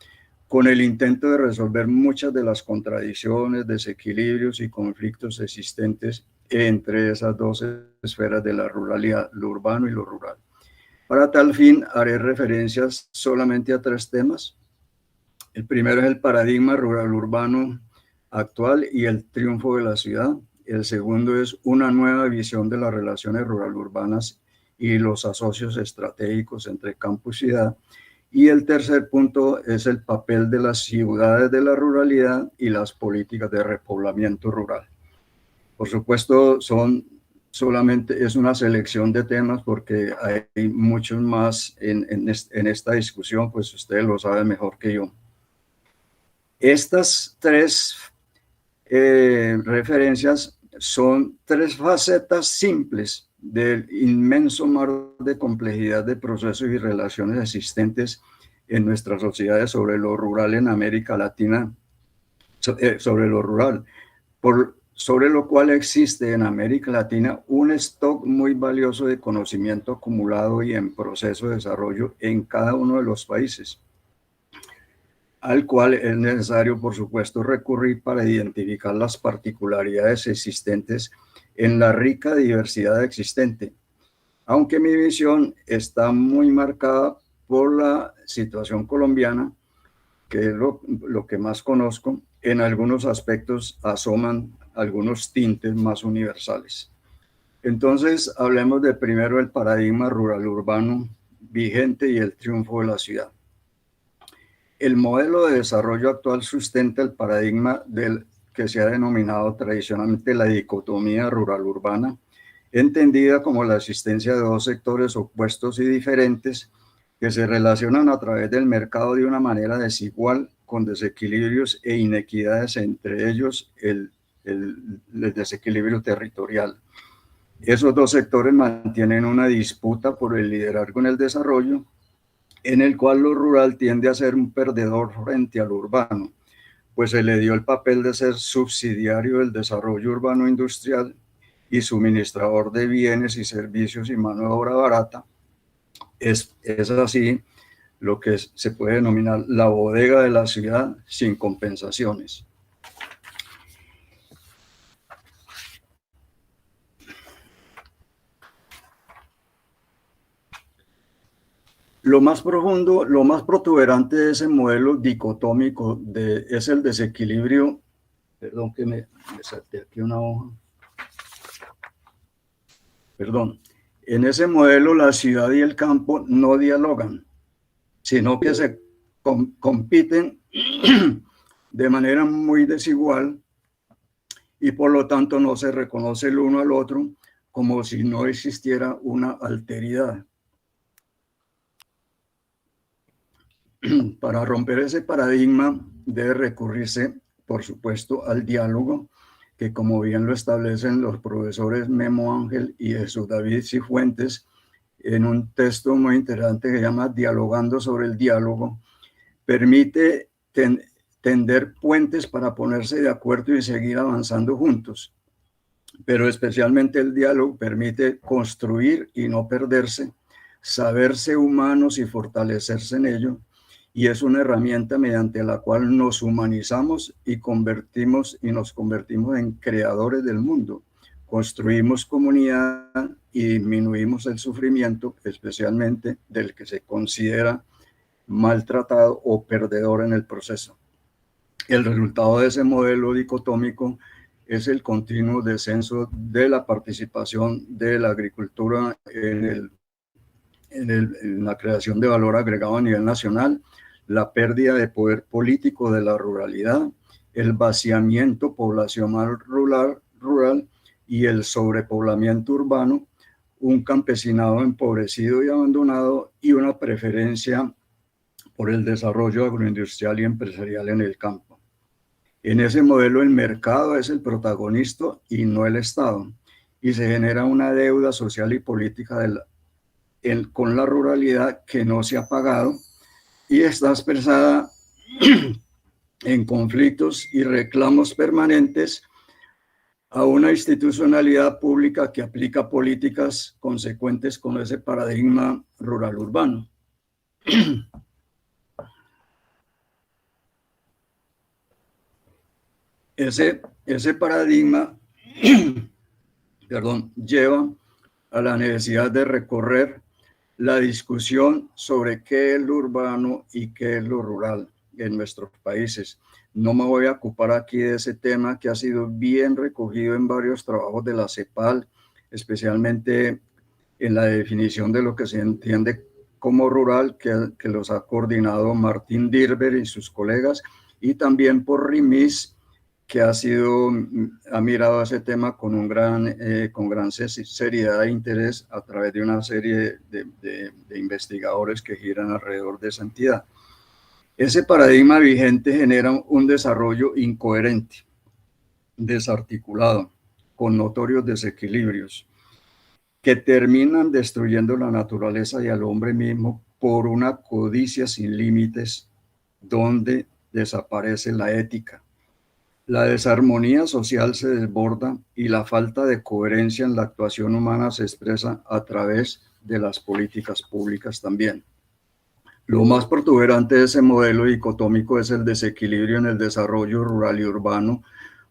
con el intento de resolver muchas de las contradicciones, desequilibrios y conflictos existentes entre esas dos esferas de la ruralidad, lo urbano y lo rural. Para tal fin, haré referencias solamente a 3 temas. El primero es el paradigma rural-urbano actual y el triunfo de la ciudad. El segundo es una nueva visión de las relaciones rural-urbanas y los asocios estratégicos entre campo y ciudad. Y el tercer punto es el papel de las ciudades de la ruralidad y las políticas de repoblamiento rural. Por supuesto, es una selección de temas porque hay muchos más en esta discusión, pues ustedes lo saben mejor que yo. Estas 3 referencias son 3 facetas simples del inmenso mar de complejidad de procesos y relaciones existentes en nuestras sociedades sobre lo rural en América Latina, sobre lo rural, sobre lo cual existe en América Latina un stock muy valioso de conocimiento acumulado y en proceso de desarrollo en cada uno de los países, al cual es necesario, por supuesto, recurrir para identificar las particularidades existentes en la rica diversidad existente, aunque mi visión está muy marcada por la situación colombiana, que es lo que más conozco. En algunos aspectos asoman algunos tintes más universales. Entonces, hablemos de primero el paradigma rural-urbano vigente y el triunfo de la ciudad. El modelo de desarrollo actual sustenta el paradigma del que se ha denominado tradicionalmente la dicotomía rural-urbana, entendida como la existencia de 2 sectores opuestos y diferentes que se relacionan a través del mercado de una manera desigual, con desequilibrios e inequidades, entre ellos el desequilibrio territorial. Esos 2 sectores mantienen una disputa por el liderazgo en el desarrollo, en el cual lo rural tiende a ser un perdedor frente al urbano, pues se le dio el papel de ser subsidiario del desarrollo urbano industrial y suministrador de bienes y servicios y mano de obra barata. Es así lo que se puede denominar la bodega de la ciudad sin compensaciones. Lo más profundo, lo más protuberante de ese modelo dicotómico es el desequilibrio. Perdón que me salté aquí una hoja. Perdón. En ese modelo la ciudad y el campo no dialogan, sino que se compiten de manera muy desigual y por lo tanto no se reconoce el uno al otro, como si no existiera una alteridad. Para romper ese paradigma debe recurrirse, por supuesto, al diálogo, que como bien lo establecen los profesores Memo Ángel y Jesús David Cifuentes en un texto muy interesante que se llama Dialogando sobre el diálogo, permite tender puentes para ponerse de acuerdo y seguir avanzando juntos. Pero especialmente el diálogo permite construir y no perderse, saberse humanos y fortalecerse en ello, y es una herramienta mediante la cual nos humanizamos y nos convertimos en creadores del mundo. Construimos comunidad y disminuimos el sufrimiento, especialmente del que se considera maltratado o perdedor en el proceso. El resultado de ese modelo dicotómico es el continuo descenso de la participación de la agricultura en la creación de valor agregado a nivel nacional, la pérdida de poder político de la ruralidad, el vaciamiento poblacional rural y el sobrepoblamiento urbano, un campesinado empobrecido y abandonado y una preferencia por el desarrollo agroindustrial y empresarial en el campo. En ese modelo el mercado es el protagonista y no el Estado, y se genera una deuda social y política con la ruralidad que no se ha pagado y está expresada en conflictos y reclamos permanentes a una institucionalidad pública que aplica políticas consecuentes con ese paradigma rural-urbano. Ese paradigma lleva a la necesidad de recorrer la discusión sobre qué es lo urbano y qué es lo rural en nuestros países. No me voy a ocupar aquí de ese tema que ha sido bien recogido en varios trabajos de la CEPAL, especialmente en la definición de lo que se entiende como rural, que los ha coordinado Martín Dirber y sus colegas, y también por RIMIS, que ha mirado ese tema con gran seriedad e interés a través de una serie de investigadores que giran alrededor de esa entidad. Ese paradigma vigente genera un desarrollo incoherente, desarticulado, con notorios desequilibrios, que terminan destruyendo la naturaleza y al hombre mismo por una codicia sin límites, donde desaparece la ética. La desarmonía social se desborda y la falta de coherencia en la actuación humana se expresa a través de las políticas públicas también. Lo más protuberante de ese modelo dicotómico es el desequilibrio en el desarrollo rural y urbano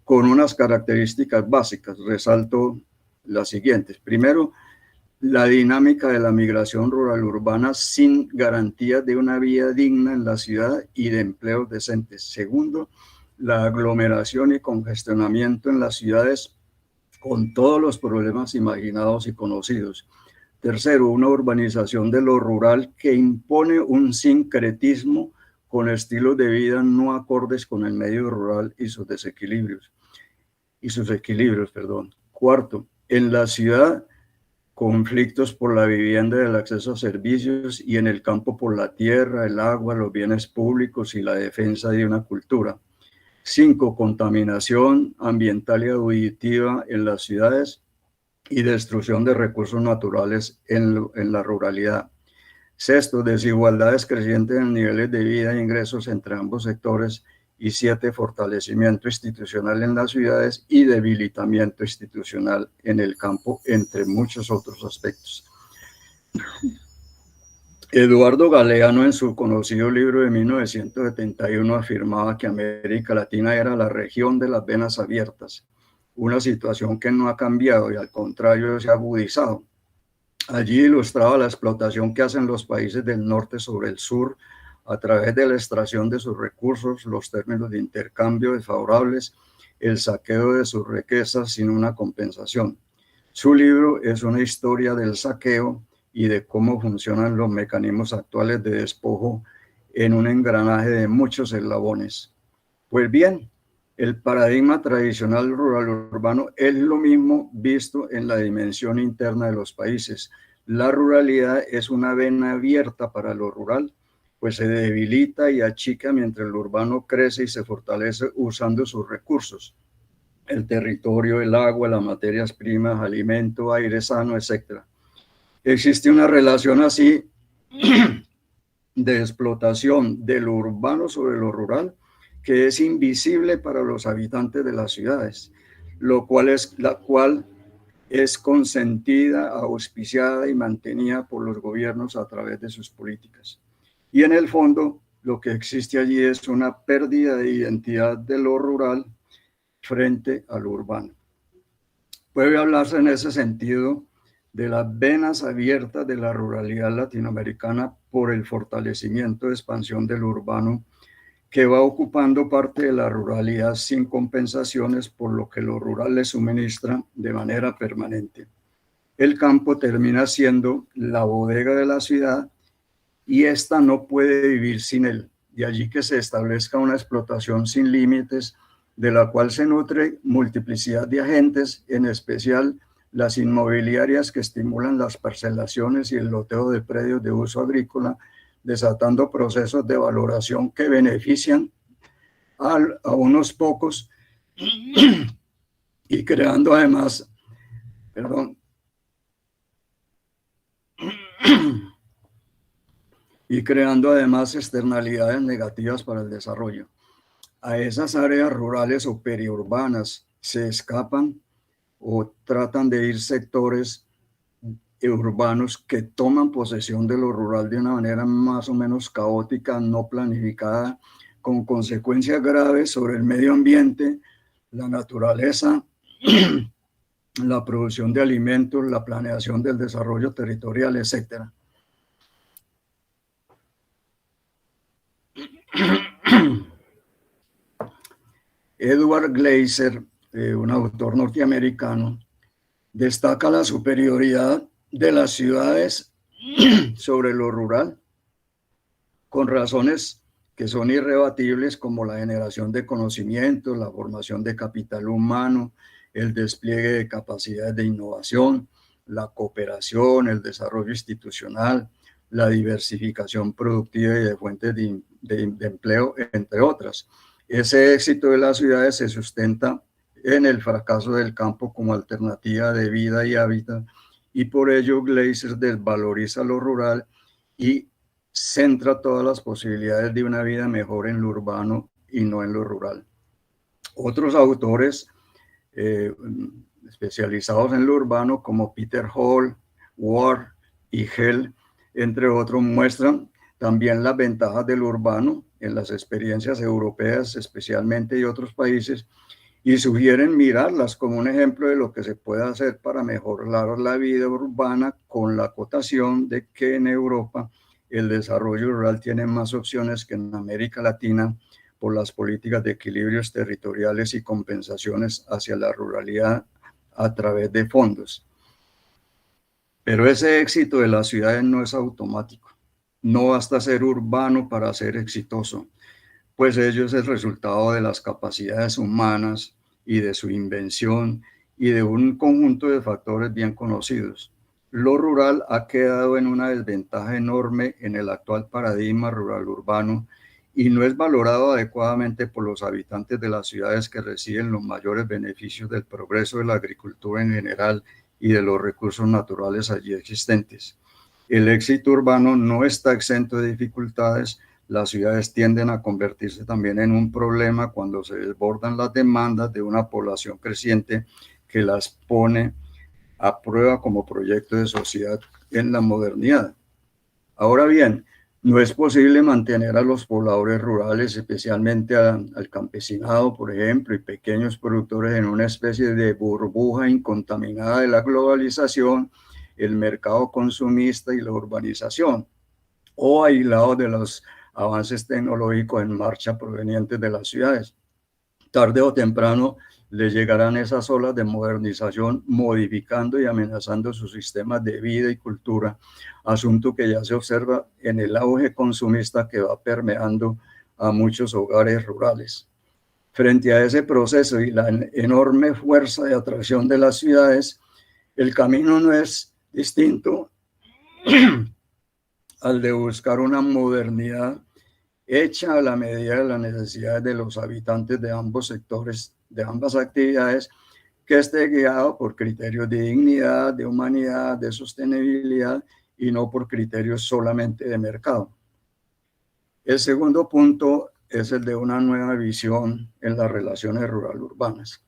con unas características básicas. Resalto las siguientes. Primero, la dinámica de la migración rural-urbana sin garantías de una vida digna en la ciudad y de empleos decentes. Segundo, la aglomeración y congestionamiento en las ciudades con todos los problemas imaginados y conocidos. Tercero, una urbanización de lo rural que impone un sincretismo con estilos de vida no acordes con el medio rural y sus equilibrios. Cuarto, en la ciudad, conflictos por la vivienda y el acceso a servicios, y en el campo por la tierra, el agua, los bienes públicos y la defensa de una cultura. 5, contaminación ambiental y auditiva en las ciudades y destrucción de recursos naturales en la ruralidad. 6, desigualdades crecientes en niveles de vida e ingresos entre ambos sectores. Y 7, fortalecimiento institucional en las ciudades y debilitamiento institucional en el campo, entre muchos otros aspectos. Eduardo Galeano, en su conocido libro de 1971, afirmaba que América Latina era la región de las venas abiertas, una situación que no ha cambiado y al contrario se ha agudizado. Allí ilustraba la explotación que hacen los países del norte sobre el sur a través de la extracción de sus recursos, los términos de intercambio desfavorables, el saqueo de sus riquezas sin una compensación. Su libro es una historia del saqueo y de cómo funcionan los mecanismos actuales de despojo en un engranaje de muchos eslabones. Pues bien, el paradigma tradicional rural-urbano es lo mismo visto en la dimensión interna de los países. La ruralidad es una vena abierta para lo rural, pues se debilita y achica mientras el urbano crece y se fortalece usando sus recursos, el territorio, el agua, las materias primas, alimento, aire sano, etc. Existe una relación así de explotación de lo urbano sobre lo rural que es invisible para los habitantes de las ciudades, la cual es consentida, auspiciada y mantenida por los gobiernos a través de sus políticas. Y en el fondo, lo que existe allí es una pérdida de identidad de lo rural frente a lo urbano. Puede hablarse en ese sentido de las venas abiertas de la ruralidad latinoamericana por el fortalecimiento de expansión del urbano, que va ocupando parte de la ruralidad sin compensaciones, por lo que lo rural le suministra de manera permanente. El campo termina siendo la bodega de la ciudad y ésta no puede vivir sin él. De allí que se establezca una explotación sin límites, de la cual se nutre multiplicidad de agentes, en especial las inmobiliarias que estimulan las parcelaciones y el loteo de predios de uso agrícola, desatando procesos de valoración que benefician a unos pocos y creando además, externalidades negativas para el desarrollo. A esas áreas rurales o periurbanas se escapan o tratan de ir sectores urbanos que toman posesión de lo rural de una manera más o menos caótica, no planificada, con consecuencias graves sobre el medio ambiente, la naturaleza, la producción de alimentos, la planeación del desarrollo territorial, etc. Edward Glaeser, un autor norteamericano, destaca la superioridad de las ciudades sobre lo rural, con razones que son irrebatibles, como la generación de conocimientos, la formación de capital humano, el despliegue de capacidades de innovación, la cooperación, el desarrollo institucional, la diversificación productiva y de fuentes de empleo, entre otras. Ese éxito de las ciudades se sustenta en el fracaso del campo como alternativa de vida y hábitat, y por ello Glaeser desvaloriza lo rural y centra todas las posibilidades de una vida mejor en lo urbano y no en lo rural. Otros autores especializados en lo urbano, como Peter Hall, Ward y Hell, entre otros, muestran también las ventajas del urbano en las experiencias europeas, especialmente, y otros países, y sugieren mirarlas como un ejemplo de lo que se puede hacer para mejorar la vida urbana, con la acotación de que en Europa el desarrollo rural tiene más opciones que en América Latina, por las políticas de equilibrios territoriales y compensaciones hacia la ruralidad a través de fondos. Pero ese éxito de las ciudades no es automático. No basta ser urbano para ser exitoso, pues ello es el resultado de las capacidades humanas y de su invención y de un conjunto de factores bien conocidos. Lo rural ha quedado en una desventaja enorme en el actual paradigma rural-urbano y no es valorado adecuadamente por los habitantes de las ciudades, que reciben los mayores beneficios del progreso de la agricultura en general y de los recursos naturales allí existentes. El éxito urbano no está exento de dificultades. Las ciudades tienden a convertirse también en un problema cuando se desbordan las demandas de una población creciente que las pone a prueba como proyecto de sociedad en la modernidad. Ahora bien, no es posible mantener a los pobladores rurales, especialmente al campesinado, por ejemplo, y pequeños productores, en una especie de burbuja incontaminada de la globalización, el mercado consumista y la urbanización, o aislados de los avances tecnológicos en marcha provenientes de las ciudades. Tarde o temprano les llegarán esas olas de modernización, modificando y amenazando sus sistemas de vida y cultura, asunto que ya se observa en el auge consumista que va permeando a muchos hogares rurales. Frente a ese proceso y la enorme fuerza de atracción de las ciudades, el camino no es distinto al de buscar una modernidad hecha a la medida de las necesidades de los habitantes de ambos sectores, de ambas actividades, que esté guiado por criterios de dignidad, de humanidad, de sostenibilidad, y no por criterios solamente de mercado. El segundo punto es el de una nueva visión en las relaciones rural-urbanas.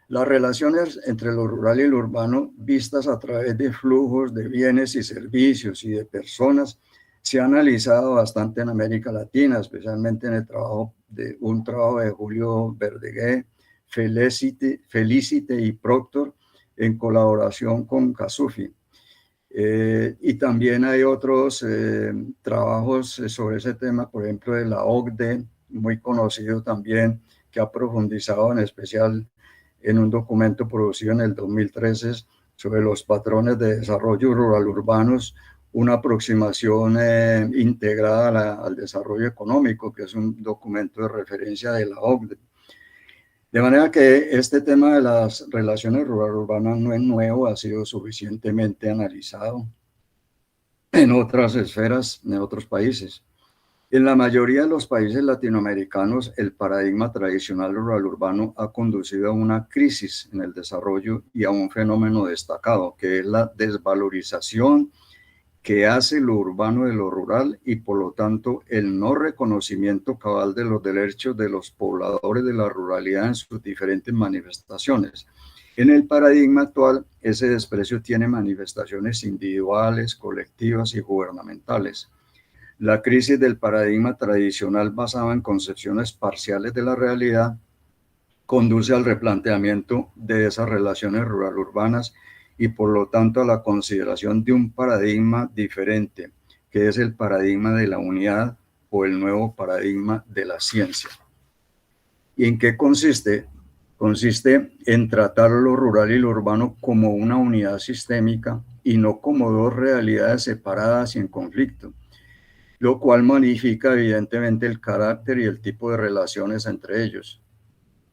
Las relaciones entre lo rural y lo urbano, vistas a través de flujos de bienes y servicios y de personas, se ha analizado bastante en América Latina, especialmente en un trabajo de Julio Verdaguer, Felicite y Proctor, en colaboración con Casufi. Y también hay otros trabajos sobre ese tema, por ejemplo, de la OCDE, muy conocido también, que ha profundizado en especial en un documento producido en el 2013 sobre los patrones de desarrollo rural urbanos, una aproximación integrada al desarrollo económico, que es un documento de referencia de la OCDE. De manera que este tema de las relaciones rural-urbanas no es nuevo, ha sido suficientemente analizado en otras esferas, en otros países. En la mayoría de los países latinoamericanos, el paradigma tradicional rural-urbano ha conducido a una crisis en el desarrollo y a un fenómeno destacado, que es la desvalorización que hace lo urbano de lo rural y, por lo tanto, el no reconocimiento cabal de los derechos de los pobladores de la ruralidad en sus diferentes manifestaciones. En el paradigma actual, ese desprecio tiene manifestaciones individuales, colectivas y gubernamentales. La crisis del paradigma tradicional basado en concepciones parciales de la realidad conduce al replanteamiento de esas relaciones rural-urbanas y por lo tanto a la consideración de un paradigma diferente, que es el paradigma de la unidad o el nuevo paradigma de la ciencia. ¿Y en qué consiste? Consiste en tratar lo rural y lo urbano como una unidad sistémica y no como dos realidades separadas y en conflicto, lo cual magnifica evidentemente el carácter y el tipo de relaciones entre ellos.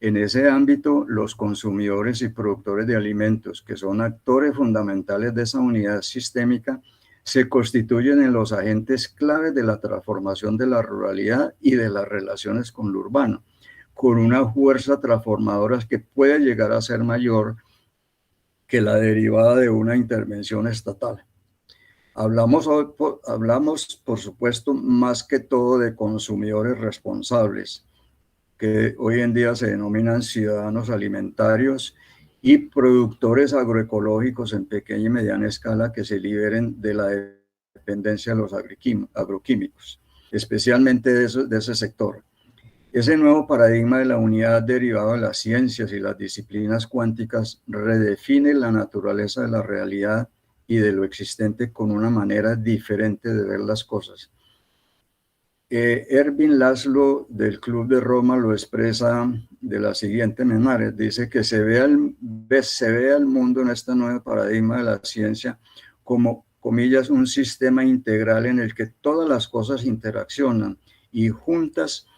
En ese ámbito, los consumidores y productores de alimentos, que son actores fundamentales de esa unidad sistémica, se constituyen en los agentes claves de la transformación de la ruralidad y de las relaciones con lo urbano, con una fuerza transformadora que puede llegar a ser mayor que la derivada de una intervención estatal. Hablamos, por supuesto, más que todo de consumidores responsables, que hoy en día se denominan ciudadanos alimentarios, y productores agroecológicos en pequeña y mediana escala que se liberen de la dependencia de los agroquímicos, especialmente de ese sector. Ese nuevo paradigma de la unidad derivado de las ciencias y las disciplinas cuánticas redefine la naturaleza de la realidad y de lo existente con una manera diferente de ver las cosas. Ervin Laszlo del Club de Roma lo expresa de la siguiente manera, dice que se ve al mundo en este nuevo paradigma de la ciencia como, comillas, un sistema integral en el que todas las cosas interaccionan y juntas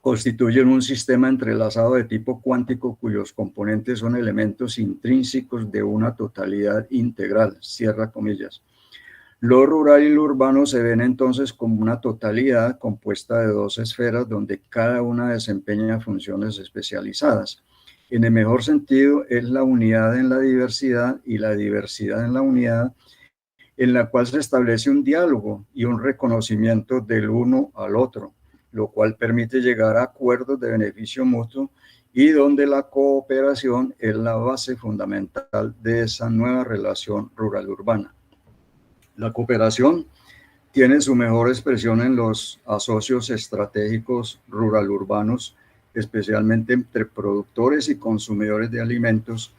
constituyen un sistema entrelazado de tipo cuántico cuyos componentes son elementos intrínsecos de una totalidad integral, cierra comillas. Lo rural y lo urbano se ven entonces como una totalidad compuesta de dos esferas donde cada una desempeña funciones especializadas. En el mejor sentido es la unidad en la diversidad y la diversidad en la unidad, en la cual se establece un diálogo y un reconocimiento del uno al otro, lo cual permite llegar a acuerdos de beneficio mutuo y donde la cooperación es la base fundamental de esa nueva relación rural-urbana. La cooperación tiene su mejor expresión en los asocios estratégicos rural-urbanos, especialmente entre productores y consumidores de alimentos.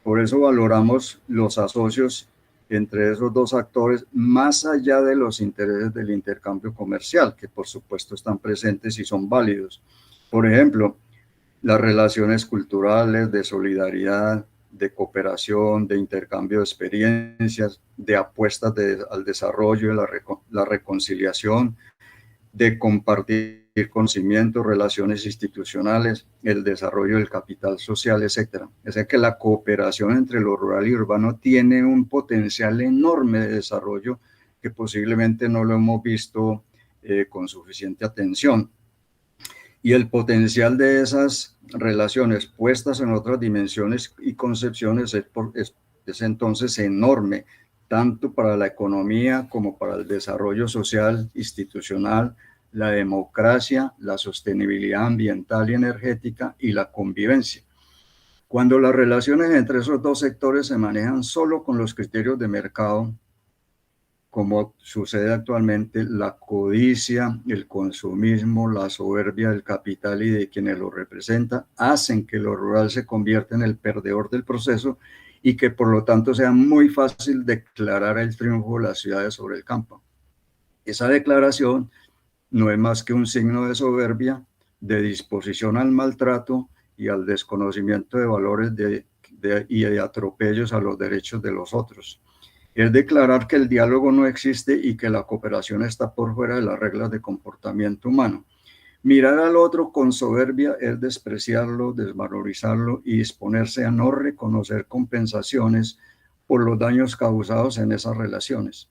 Por eso valoramos los asocios entre esos dos actores más allá de los intereses del intercambio comercial, que por supuesto están presentes y son válidos. Por ejemplo, las relaciones culturales, de solidaridad, de cooperación, de intercambio de experiencias, de apuestas al desarrollo, la reconciliación, de compartir conocimiento, relaciones institucionales, el desarrollo del capital social, etc. Es decir, que la cooperación entre lo rural y urbano tiene un potencial enorme de desarrollo que posiblemente no lo hemos visto con suficiente atención. Y el potencial de esas relaciones puestas en otras dimensiones y concepciones es entonces enorme, tanto para la economía como para el desarrollo social, institucional, la democracia, la sostenibilidad ambiental y energética y la convivencia. Cuando las relaciones entre esos dos sectores se manejan solo con los criterios de mercado, como sucede actualmente, la codicia, el consumismo, la soberbia del capital y de quienes lo representan hacen que lo rural se convierta en el perdedor del proceso y que por lo tanto sea muy fácil declarar el triunfo de las ciudades sobre el campo. Esa declaración no es más que un signo de soberbia, de disposición al maltrato y al desconocimiento de valores y de atropellos a los derechos de los otros. Es declarar que el diálogo no existe y que la cooperación está por fuera de las reglas de comportamiento humano. Mirar al otro con soberbia es despreciarlo, desvalorizarlo y disponerse a no reconocer compensaciones por los daños causados en esas relaciones.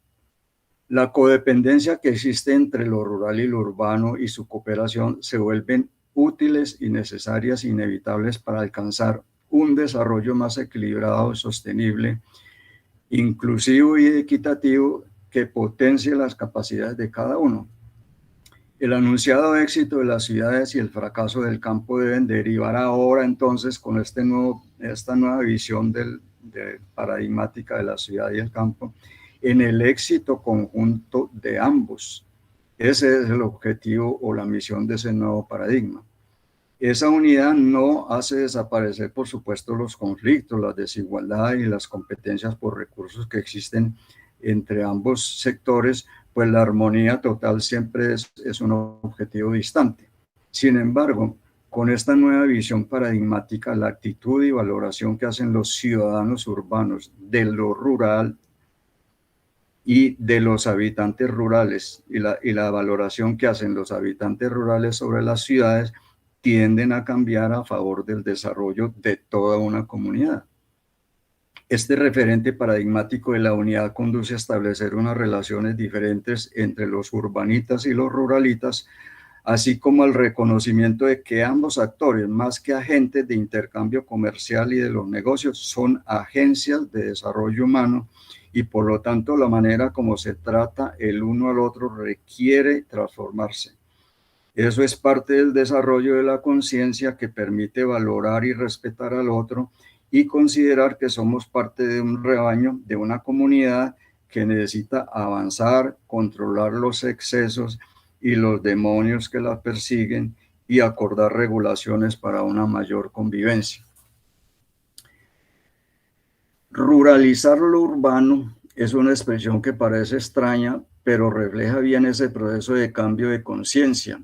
La codependencia que existe entre lo rural y lo urbano y su cooperación se vuelven útiles y necesarias e inevitables para alcanzar un desarrollo más equilibrado, sostenible, inclusivo y equitativo que potencie las capacidades de cada uno. El anunciado éxito de las ciudades y el fracaso del campo deben derivar ahora entonces con esta nueva visión paradigmática de la ciudad y el campo en el éxito conjunto de ambos. Ese es el objetivo o la misión de ese nuevo paradigma. Esa unidad no hace desaparecer, por supuesto, los conflictos, las desigualdades y las competencias por recursos que existen entre ambos sectores, pues la armonía total siempre es un objetivo distante. Sin embargo, con esta nueva visión paradigmática, la actitud y valoración que hacen los ciudadanos urbanos de lo rural y de los habitantes rurales y la valoración que hacen los habitantes rurales sobre las ciudades tienden a cambiar a favor del desarrollo de toda una comunidad. Este referente paradigmático de la unidad conduce a establecer unas relaciones diferentes entre los urbanitas y los ruralitas, así como al reconocimiento de que ambos actores, más que agentes de intercambio comercial y de los negocios, son agencias de desarrollo humano y por lo tanto la manera como se trata el uno al otro requiere transformarse. Eso es parte del desarrollo de la conciencia que permite valorar y respetar al otro y considerar que somos parte de un rebaño, de una comunidad que necesita avanzar, controlar los excesos y los demonios que la persiguen y acordar regulaciones para una mayor convivencia. Ruralizar lo urbano es una expresión que parece extraña, pero refleja bien ese proceso de cambio de conciencia,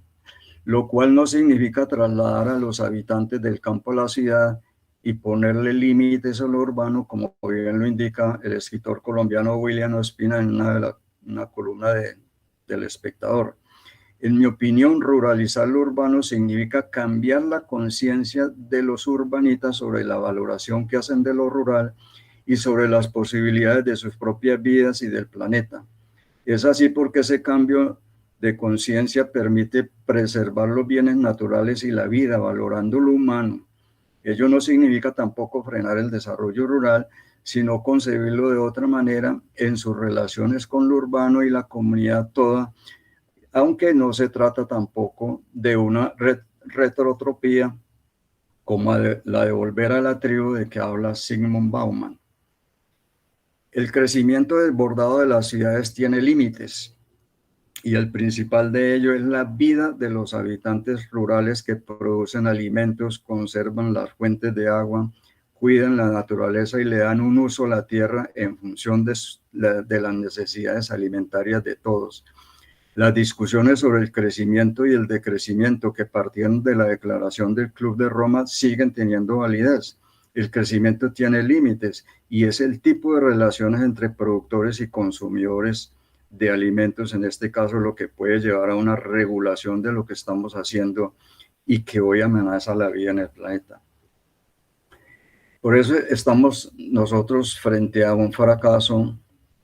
lo cual no significa trasladar a los habitantes del campo a la ciudad y ponerle límites a lo urbano, como bien lo indica el escritor colombiano William Ospina en una columna del Espectador. En mi opinión, ruralizar lo urbano significa cambiar la conciencia de los urbanitas sobre la valoración que hacen de lo rural y sobre las posibilidades de sus propias vidas y del planeta. Es así porque ese cambio de conciencia permite preservar los bienes naturales y la vida, valorando lo humano. Ello no significa tampoco frenar el desarrollo rural, sino concebirlo de otra manera en sus relaciones con lo urbano y la comunidad toda, aunque no se trata tampoco de una retrotropía como la de volver a la tribu de que habla Zygmunt Bauman. El crecimiento desbordado de las ciudades tiene límites y el principal de ello es la vida de los habitantes rurales que producen alimentos, conservan las fuentes de agua, cuidan la naturaleza y le dan un uso a la tierra en función de las necesidades alimentarias de todos. Las discusiones sobre el crecimiento y el decrecimiento que partieron de la declaración del Club de Roma siguen teniendo validez. El crecimiento tiene límites y es el tipo de relaciones entre productores y consumidores de alimentos, en este caso, lo que puede llevar a una regulación de lo que estamos haciendo y que hoy amenaza la vida en el planeta. Por eso estamos nosotros frente a un fracaso,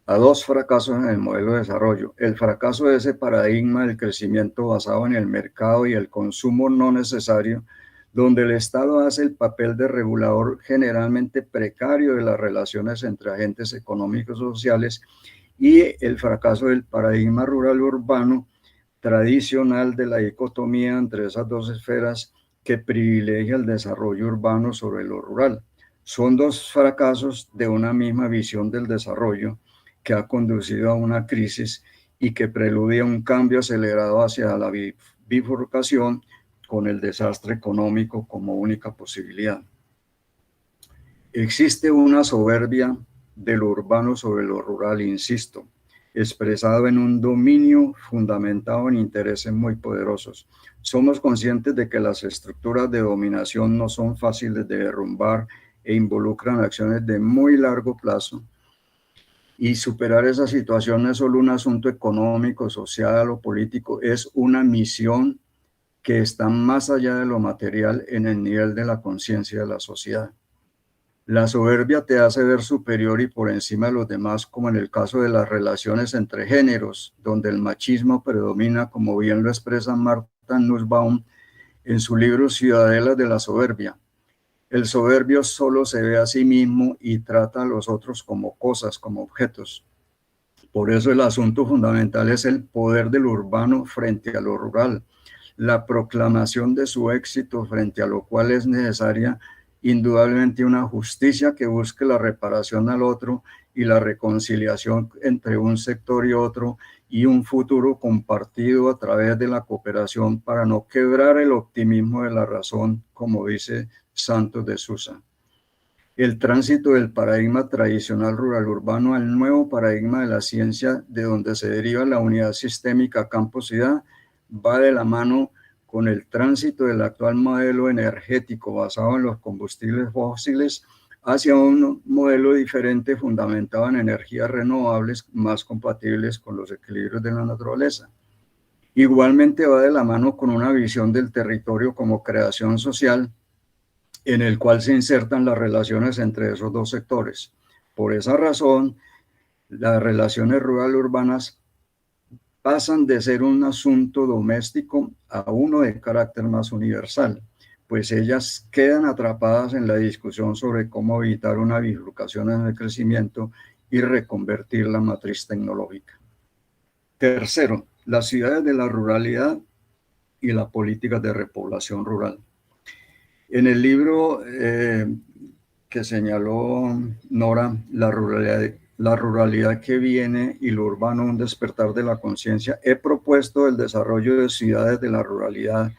a dos fracasos en el modelo de desarrollo. El fracaso de ese paradigma del crecimiento basado en el mercado y el consumo no necesario, donde el Estado hace el papel de regulador generalmente precario de las relaciones entre agentes económicos y sociales, y el fracaso del paradigma rural urbano, tradicional de la dicotomía entre esas dos esferas que privilegia el desarrollo urbano sobre lo rural. Son dos fracasos de una misma visión del desarrollo que ha conducido a una crisis y que preludia un cambio acelerado hacia la bifurcación con el desastre económico como única posibilidad. Existe una soberbia de lo urbano sobre lo rural, insisto, expresado en un dominio fundamentado en intereses muy poderosos. Somos conscientes de que las estructuras de dominación no son fáciles de derrumbar e involucran acciones de muy largo plazo, y superar esa situación no es solo un asunto económico, social o político, es una misión que está más allá de lo material en el nivel de la conciencia de la sociedad. La soberbia te hace ver superior y por encima de los demás, como en el caso de las relaciones entre géneros, donde el machismo predomina, como bien lo expresa Martha Nussbaum en su libro Ciudadelas de la Soberbia. El soberbio solo se ve a sí mismo y trata a los otros como cosas, como objetos. Por eso el asunto fundamental es el poder del urbano frente a lo rural, la proclamación de su éxito, frente a lo cual es necesaria indudablemente una justicia que busque la reparación al otro y la reconciliación entre un sector y otro, y un futuro compartido a través de la cooperación para no quebrar el optimismo de la razón, como dice Santos de Sousa. El tránsito del paradigma tradicional rural-urbano al nuevo paradigma de la ciencia, de donde se deriva la unidad sistémica campo-ciudad, va de la mano con el tránsito del actual modelo energético basado en los combustibles fósiles hacia un modelo diferente fundamentado en energías renovables más compatibles con los equilibrios de la naturaleza. Igualmente va de la mano con una visión del territorio como creación social, en el cual se insertan las relaciones entre esos dos sectores. Por esa razón, las relaciones rural-urbanas pasan de ser un asunto doméstico a uno de carácter más universal, pues ellas quedan atrapadas en la discusión sobre cómo evitar una bifurcación en el crecimiento y reconvertir la matriz tecnológica. Tercero, las ciudades de la ruralidad y la política de repoblación rural. En el libro que señaló Nora, la ruralidad que viene y lo urbano, un despertar de la conciencia, he propuesto el desarrollo de ciudades de la ruralidad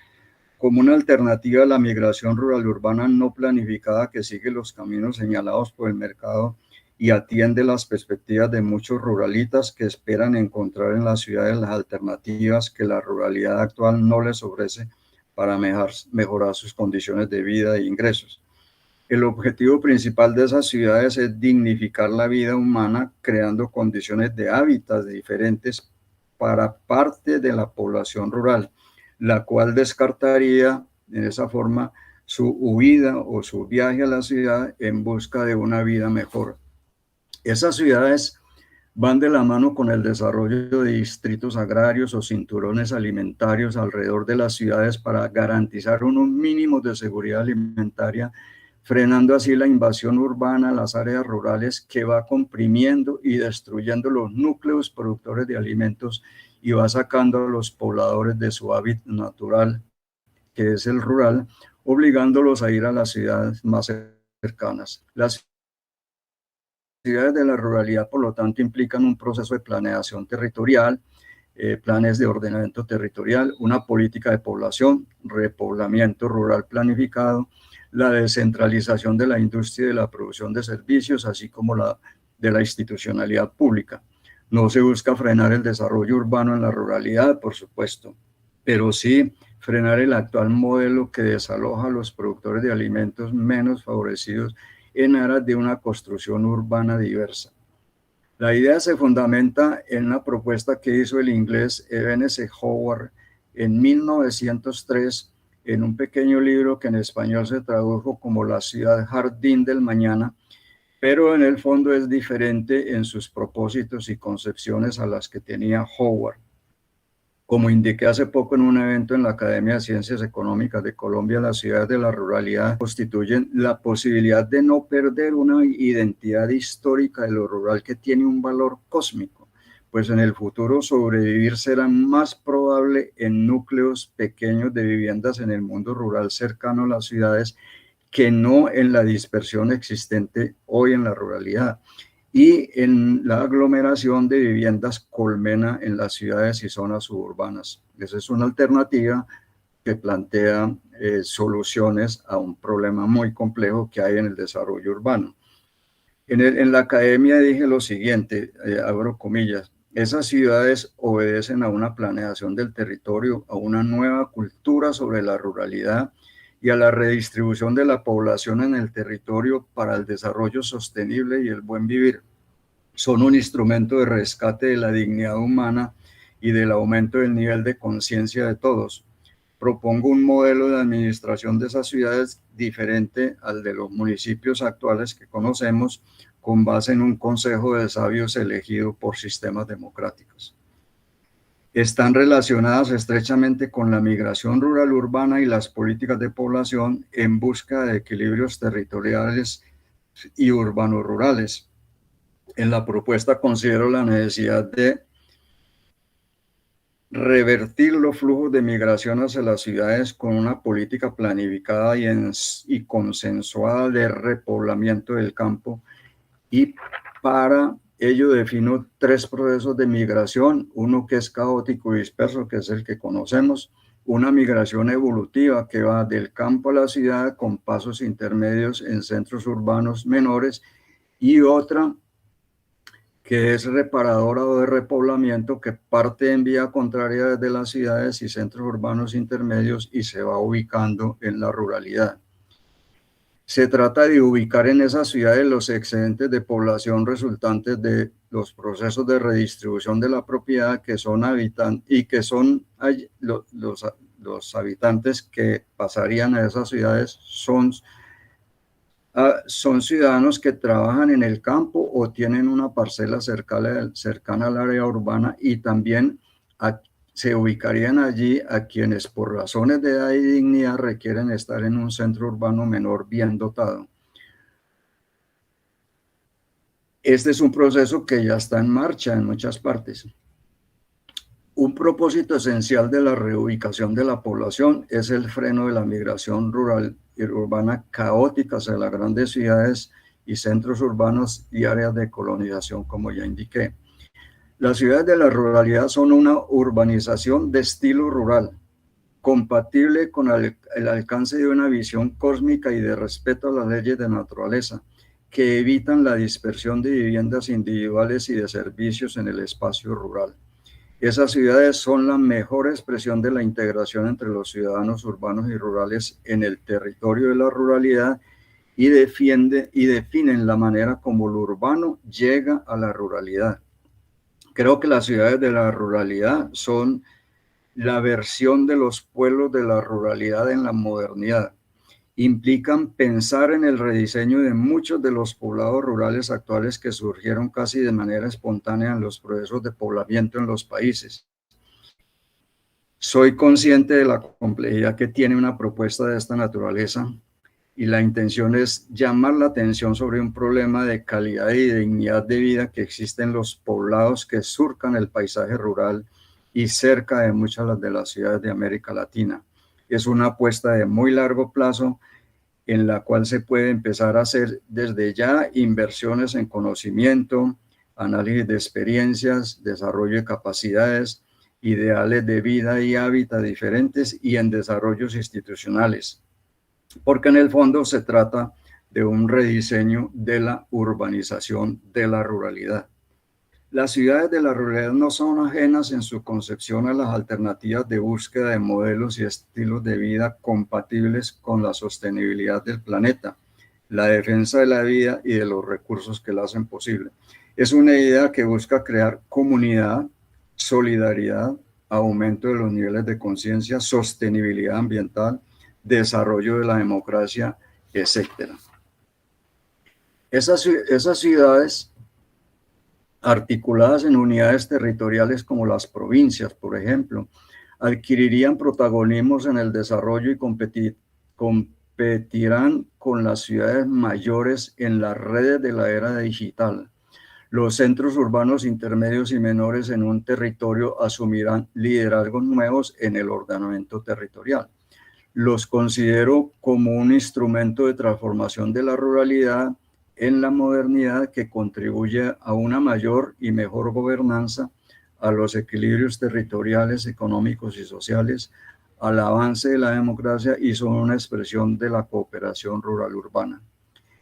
como una alternativa a la migración rural-urbana no planificada que sigue los caminos señalados por el mercado y atiende las perspectivas de muchos ruralitas que esperan encontrar en las ciudades las alternativas que la ruralidad actual no les ofrece para mejorar sus condiciones de vida e ingresos. El objetivo principal de esas ciudades es dignificar la vida humana, creando condiciones de hábitats diferentes para parte de la población rural, la cual descartaría en esa forma su huida o su viaje a la ciudad en busca de una vida mejor. Esas ciudades van de la mano con el desarrollo de distritos agrarios o cinturones alimentarios alrededor de las ciudades para garantizar unos mínimos de seguridad alimentaria, frenando así la invasión urbana a las áreas rurales que va comprimiendo y destruyendo los núcleos productores de alimentos y va sacando a los pobladores de su hábitat natural, que es el rural, obligándolos a ir a las ciudades más cercanas. Las ciudades de la ruralidad, por lo tanto, implican un proceso de planeación territorial, planes de ordenamiento territorial, una política de población, repoblamiento rural planificado, la descentralización de la industria y de la producción de servicios, así como la de la institucionalidad pública. No se busca frenar el desarrollo urbano en la ruralidad, por supuesto, pero sí frenar el actual modelo que desaloja a los productores de alimentos menos favorecidos en aras de una construcción urbana diversa. La idea se fundamenta en una propuesta que hizo el inglés Ebenezer Howard en 1903 en un pequeño libro que en español se tradujo como La ciudad jardín del mañana, pero en el fondo es diferente en sus propósitos y concepciones a las que tenía Howard. Como indiqué hace poco en un evento en la Academia de Ciencias Económicas de Colombia, las ciudades de la ruralidad constituyen la posibilidad de no perder una identidad histórica de lo rural que tiene un valor cósmico, pues en el futuro sobrevivir será más probable en núcleos pequeños de viviendas en el mundo rural cercano a las ciudades que no en la dispersión existente hoy en la ruralidad y en la aglomeración de viviendas colmena en las ciudades y zonas suburbanas. Esa es una alternativa que plantea soluciones a un problema muy complejo que hay en el desarrollo urbano. En la academia dije lo siguiente, abro comillas, esas ciudades obedecen a una planeación del territorio, a una nueva cultura sobre la ruralidad y a la redistribución de la población en el territorio para el desarrollo sostenible y el buen vivir. Son un instrumento de rescate de la dignidad humana y del aumento del nivel de conciencia de todos. Propongo un modelo de administración de esas ciudades diferente al de los municipios actuales que conocemos, con base en un consejo de sabios elegido por sistemas democráticos. Están relacionadas estrechamente con la migración rural-urbana y las políticas de población en busca de equilibrios territoriales y urbano-rurales. En la propuesta considero la necesidad de revertir los flujos de migración hacia las ciudades con una política planificada y consensuada de repoblamiento del campo, y para ello defino 3 procesos de migración, uno que es caótico y disperso, que es el que conocemos, una migración evolutiva que va del campo a la ciudad con pasos intermedios en centros urbanos menores, y otra que es reparadora o de repoblamiento, que parte en vía contraria desde las ciudades y centros urbanos intermedios y se va ubicando en la ruralidad. Se trata de ubicar en esas ciudades los excedentes de población resultantes de los procesos de redistribución de la propiedad que son los habitantes que pasarían a esas ciudades son ciudadanos que trabajan en el campo o tienen una parcela cercana al área urbana, y también se ubicarían allí a quienes por razones de edad y dignidad requieren estar en un centro urbano menor bien dotado. Este es un proceso que ya está en marcha en muchas partes. Un propósito esencial de la reubicación de la población es el freno de la migración rural y urbana caótica hacia las grandes ciudades y centros urbanos y áreas de colonización, como ya indiqué. Las ciudades de la ruralidad son una urbanización de estilo rural, compatible con el alcance de una visión cósmica y de respeto a las leyes de naturaleza, que evitan la dispersión de viviendas individuales y de servicios en el espacio rural. Esas ciudades son la mejor expresión de la integración entre los ciudadanos urbanos y rurales en el territorio de la ruralidad y definen la manera como lo urbano llega a la ruralidad. Creo que las ciudades de la ruralidad son la versión de los pueblos de la ruralidad en la modernidad. Implican pensar en el rediseño de muchos de los poblados rurales actuales que surgieron casi de manera espontánea en los procesos de poblamiento en los países. Soy consciente de la complejidad que tiene una propuesta de esta naturaleza, y la intención es llamar la atención sobre un problema de calidad y de dignidad de vida que existe en los poblados que surcan el paisaje rural y cerca de muchas de las ciudades de América Latina. Es una apuesta de muy largo plazo en la cual se puede empezar a hacer desde ya inversiones en conocimiento, análisis de experiencias, desarrollo de capacidades, ideales de vida y hábitat diferentes, y en desarrollos institucionales, porque en el fondo se trata de un rediseño de la urbanización de la ruralidad. Las ciudades de la ruralidad no son ajenas en su concepción a las alternativas de búsqueda de modelos y estilos de vida compatibles con la sostenibilidad del planeta, la defensa de la vida y de los recursos que la hacen posible. Es una idea que busca crear comunidad, solidaridad, aumento de los niveles de conciencia, sostenibilidad ambiental, desarrollo de la democracia, etc. Esas ciudades, articuladas en unidades territoriales como las provincias, por ejemplo, adquirirían protagonismos en el desarrollo y competirán con las ciudades mayores en las redes de la era digital. Los centros urbanos intermedios y menores en un territorio asumirán liderazgos nuevos en el ordenamiento territorial. Los considero como un instrumento de transformación de la ruralidad en la modernidad que contribuye a una mayor y mejor gobernanza, a los equilibrios territoriales, económicos y sociales, al avance de la democracia y son una expresión de la cooperación rural-urbana.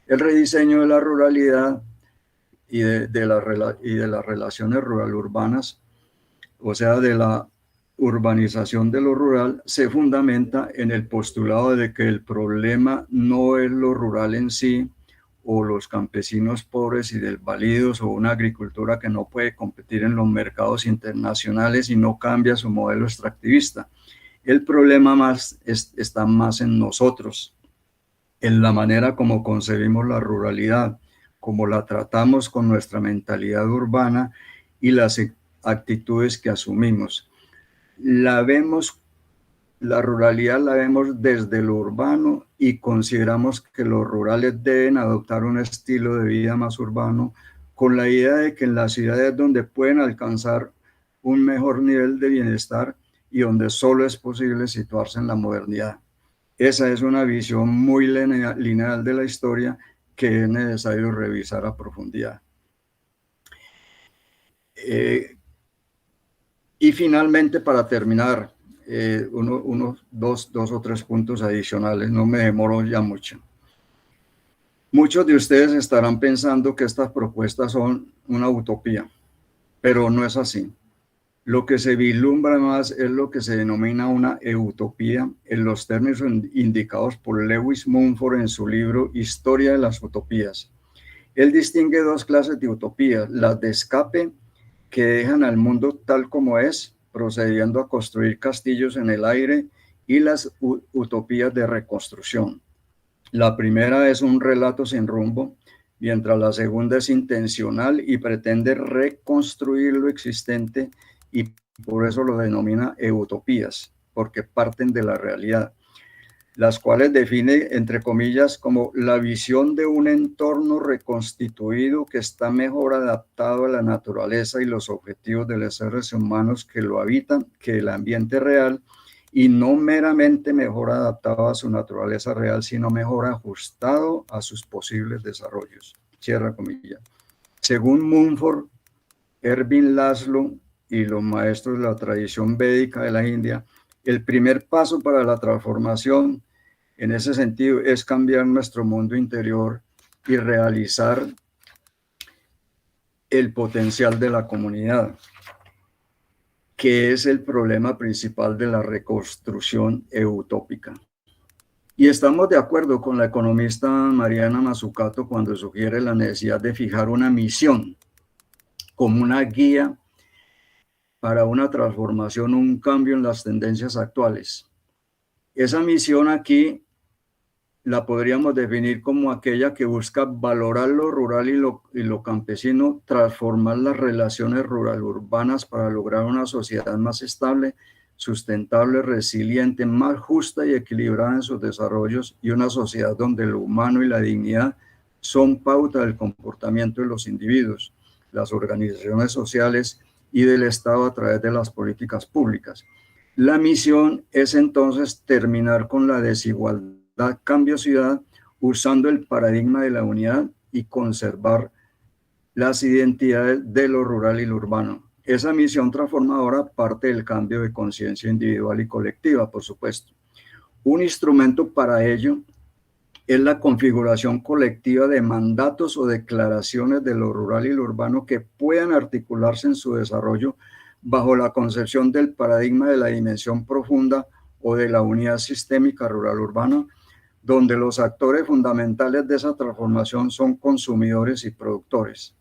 El rediseño de la ruralidad y de las relaciones rural-urbanas, o sea, de la urbanización de lo rural, se fundamenta en el postulado de que el problema no es lo rural en sí, o los campesinos pobres y desvalidos, o una agricultura que no puede competir en los mercados internacionales y no cambia su modelo extractivista. El problema está más en nosotros, en la manera como concebimos la ruralidad, como la tratamos con nuestra mentalidad urbana y las actitudes que asumimos. La ruralidad la vemos desde lo urbano y consideramos que los rurales deben adoptar un estilo de vida más urbano, con la idea de que en las ciudades donde pueden alcanzar un mejor nivel de bienestar y donde solo es posible situarse en la modernidad. Esa es una visión muy lineal de la historia que es necesario revisar a profundidad. Y finalmente, para terminar, dos o tres puntos adicionales, no me demoro ya mucho. Muchos de ustedes estarán pensando que estas propuestas son una utopía, pero no es así. Lo que se vislumbra más es lo que se denomina una eutopía en los términos indicados por Lewis Mumford en su libro Historia de las Utopías. Él distingue dos clases de utopías, las de escape, que dejan al mundo tal como es, procediendo a construir castillos en el aire, y las utopías de reconstrucción. La primera es un relato sin rumbo, mientras la segunda es intencional y pretende reconstruir lo existente, y por eso lo denomina utopías, porque parten de la realidad, las cuales define, entre comillas, como la visión de un entorno reconstituido que está mejor adaptado a la naturaleza y los objetivos de los seres humanos que lo habitan que el ambiente real, y no meramente mejor adaptado a su naturaleza real, sino mejor ajustado a sus posibles desarrollos. Cierra comillas. Según Mumford, Ervin Laszlo y los maestros de la tradición védica de la India, el primer paso para la transformación en ese sentido es cambiar nuestro mundo interior y realizar el potencial de la comunidad, que es el problema principal de la reconstrucción utópica. Y estamos de acuerdo con la economista Mariana Mazzucato cuando sugiere la necesidad de fijar una misión como una guía para una transformación, un cambio en las tendencias actuales. Esa misión aquí la podríamos definir como aquella que busca valorar lo rural y lo campesino, transformar las relaciones rural-urbanas para lograr una sociedad más estable, sustentable, resiliente, más justa y equilibrada en sus desarrollos, y una sociedad donde lo humano y la dignidad son pauta del comportamiento de los individuos, las organizaciones sociales y del Estado a través de las políticas públicas. La misión es entonces terminar con la desigualdad, cambiosidad, usando el paradigma de la unidad y conservar las identidades de lo rural y lo urbano. Esa misión transformadora parte del cambio de conciencia individual y colectiva, por supuesto. Un instrumento para ello es la configuración colectiva de mandatos o declaraciones de lo rural y lo urbano que puedan articularse en su desarrollo bajo la concepción del paradigma de la dimensión profunda o de la unidad sistémica rural-urbana, donde los actores fundamentales de esa transformación son consumidores y productores.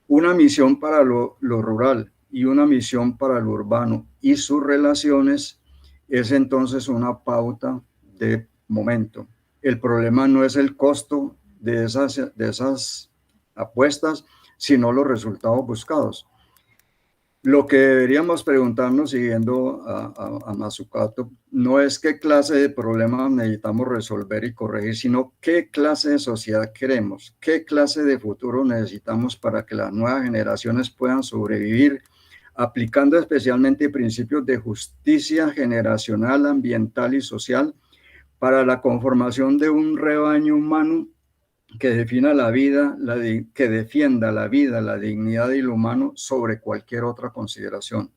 Una misión para lo rural y una misión para lo urbano y sus relaciones es entonces una pauta de momento. El problema no es el costo de esas apuestas, sino los resultados buscados. Lo que deberíamos preguntarnos, siguiendo a Mazzucato, no es qué clase de problemas necesitamos resolver y corregir, sino qué clase de sociedad queremos, qué clase de futuro necesitamos para que las nuevas generaciones puedan sobrevivir, aplicando especialmente principios de justicia generacional, ambiental y social para la conformación de un rebaño humano que defina la vida, que defienda la vida, la dignidad y lo humano sobre cualquier otra consideración.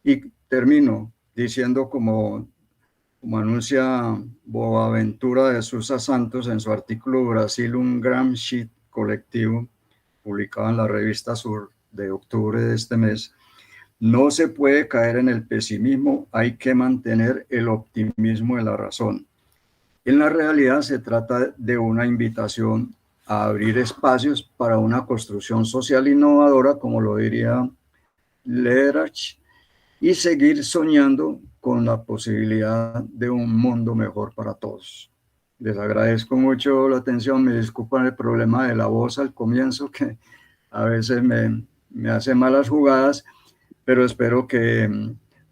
Y termino diciendo, como anuncia Boaventura de Sousa Santos en su artículo Brasil, un Gramsci colectivo, publicado en la revista Sur de octubre de este mes: no se puede caer en el pesimismo, hay que mantener el optimismo de la razón. En la realidad se trata de una invitación a abrir espacios para una construcción social innovadora, como lo diría Lederach, y seguir soñando con la posibilidad de un mundo mejor para todos. Les agradezco mucho la atención, me disculpan el problema de la voz al comienzo, que a veces me hace malas jugadas, pero espero que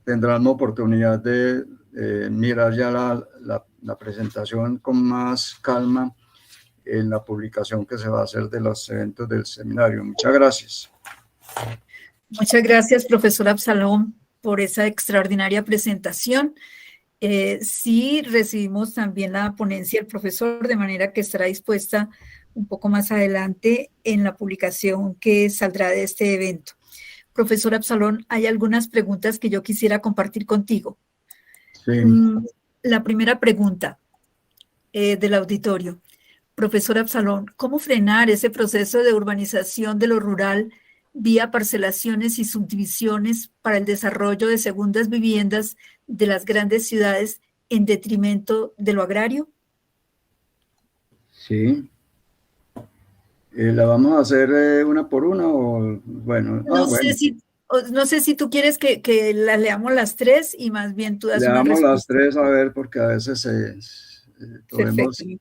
tendrán la oportunidad de mirar ya la presentación con más calma en la publicación que se va a hacer de los eventos del seminario. Muchas gracias. Muchas gracias, profesor Absalón, por esa extraordinaria presentación. Sí, recibimos también la ponencia del profesor, de manera que estará dispuesta un poco más adelante en la publicación que saldrá de este evento. Profesor Absalón, hay algunas preguntas que yo quisiera compartir contigo. Sí. La primera pregunta del auditorio. Profesor Absalón, ¿cómo frenar ese proceso de urbanización de lo rural vía parcelaciones y subdivisiones para el desarrollo de segundas viviendas de las grandes ciudades en detrimento de lo agrario? Sí. ¿La vamos a hacer una por una o bueno? No sé si tú quieres que las leamos las tres y más bien tú das una respuesta. Leamos las tres, a ver, porque a veces podemos... Perfecto.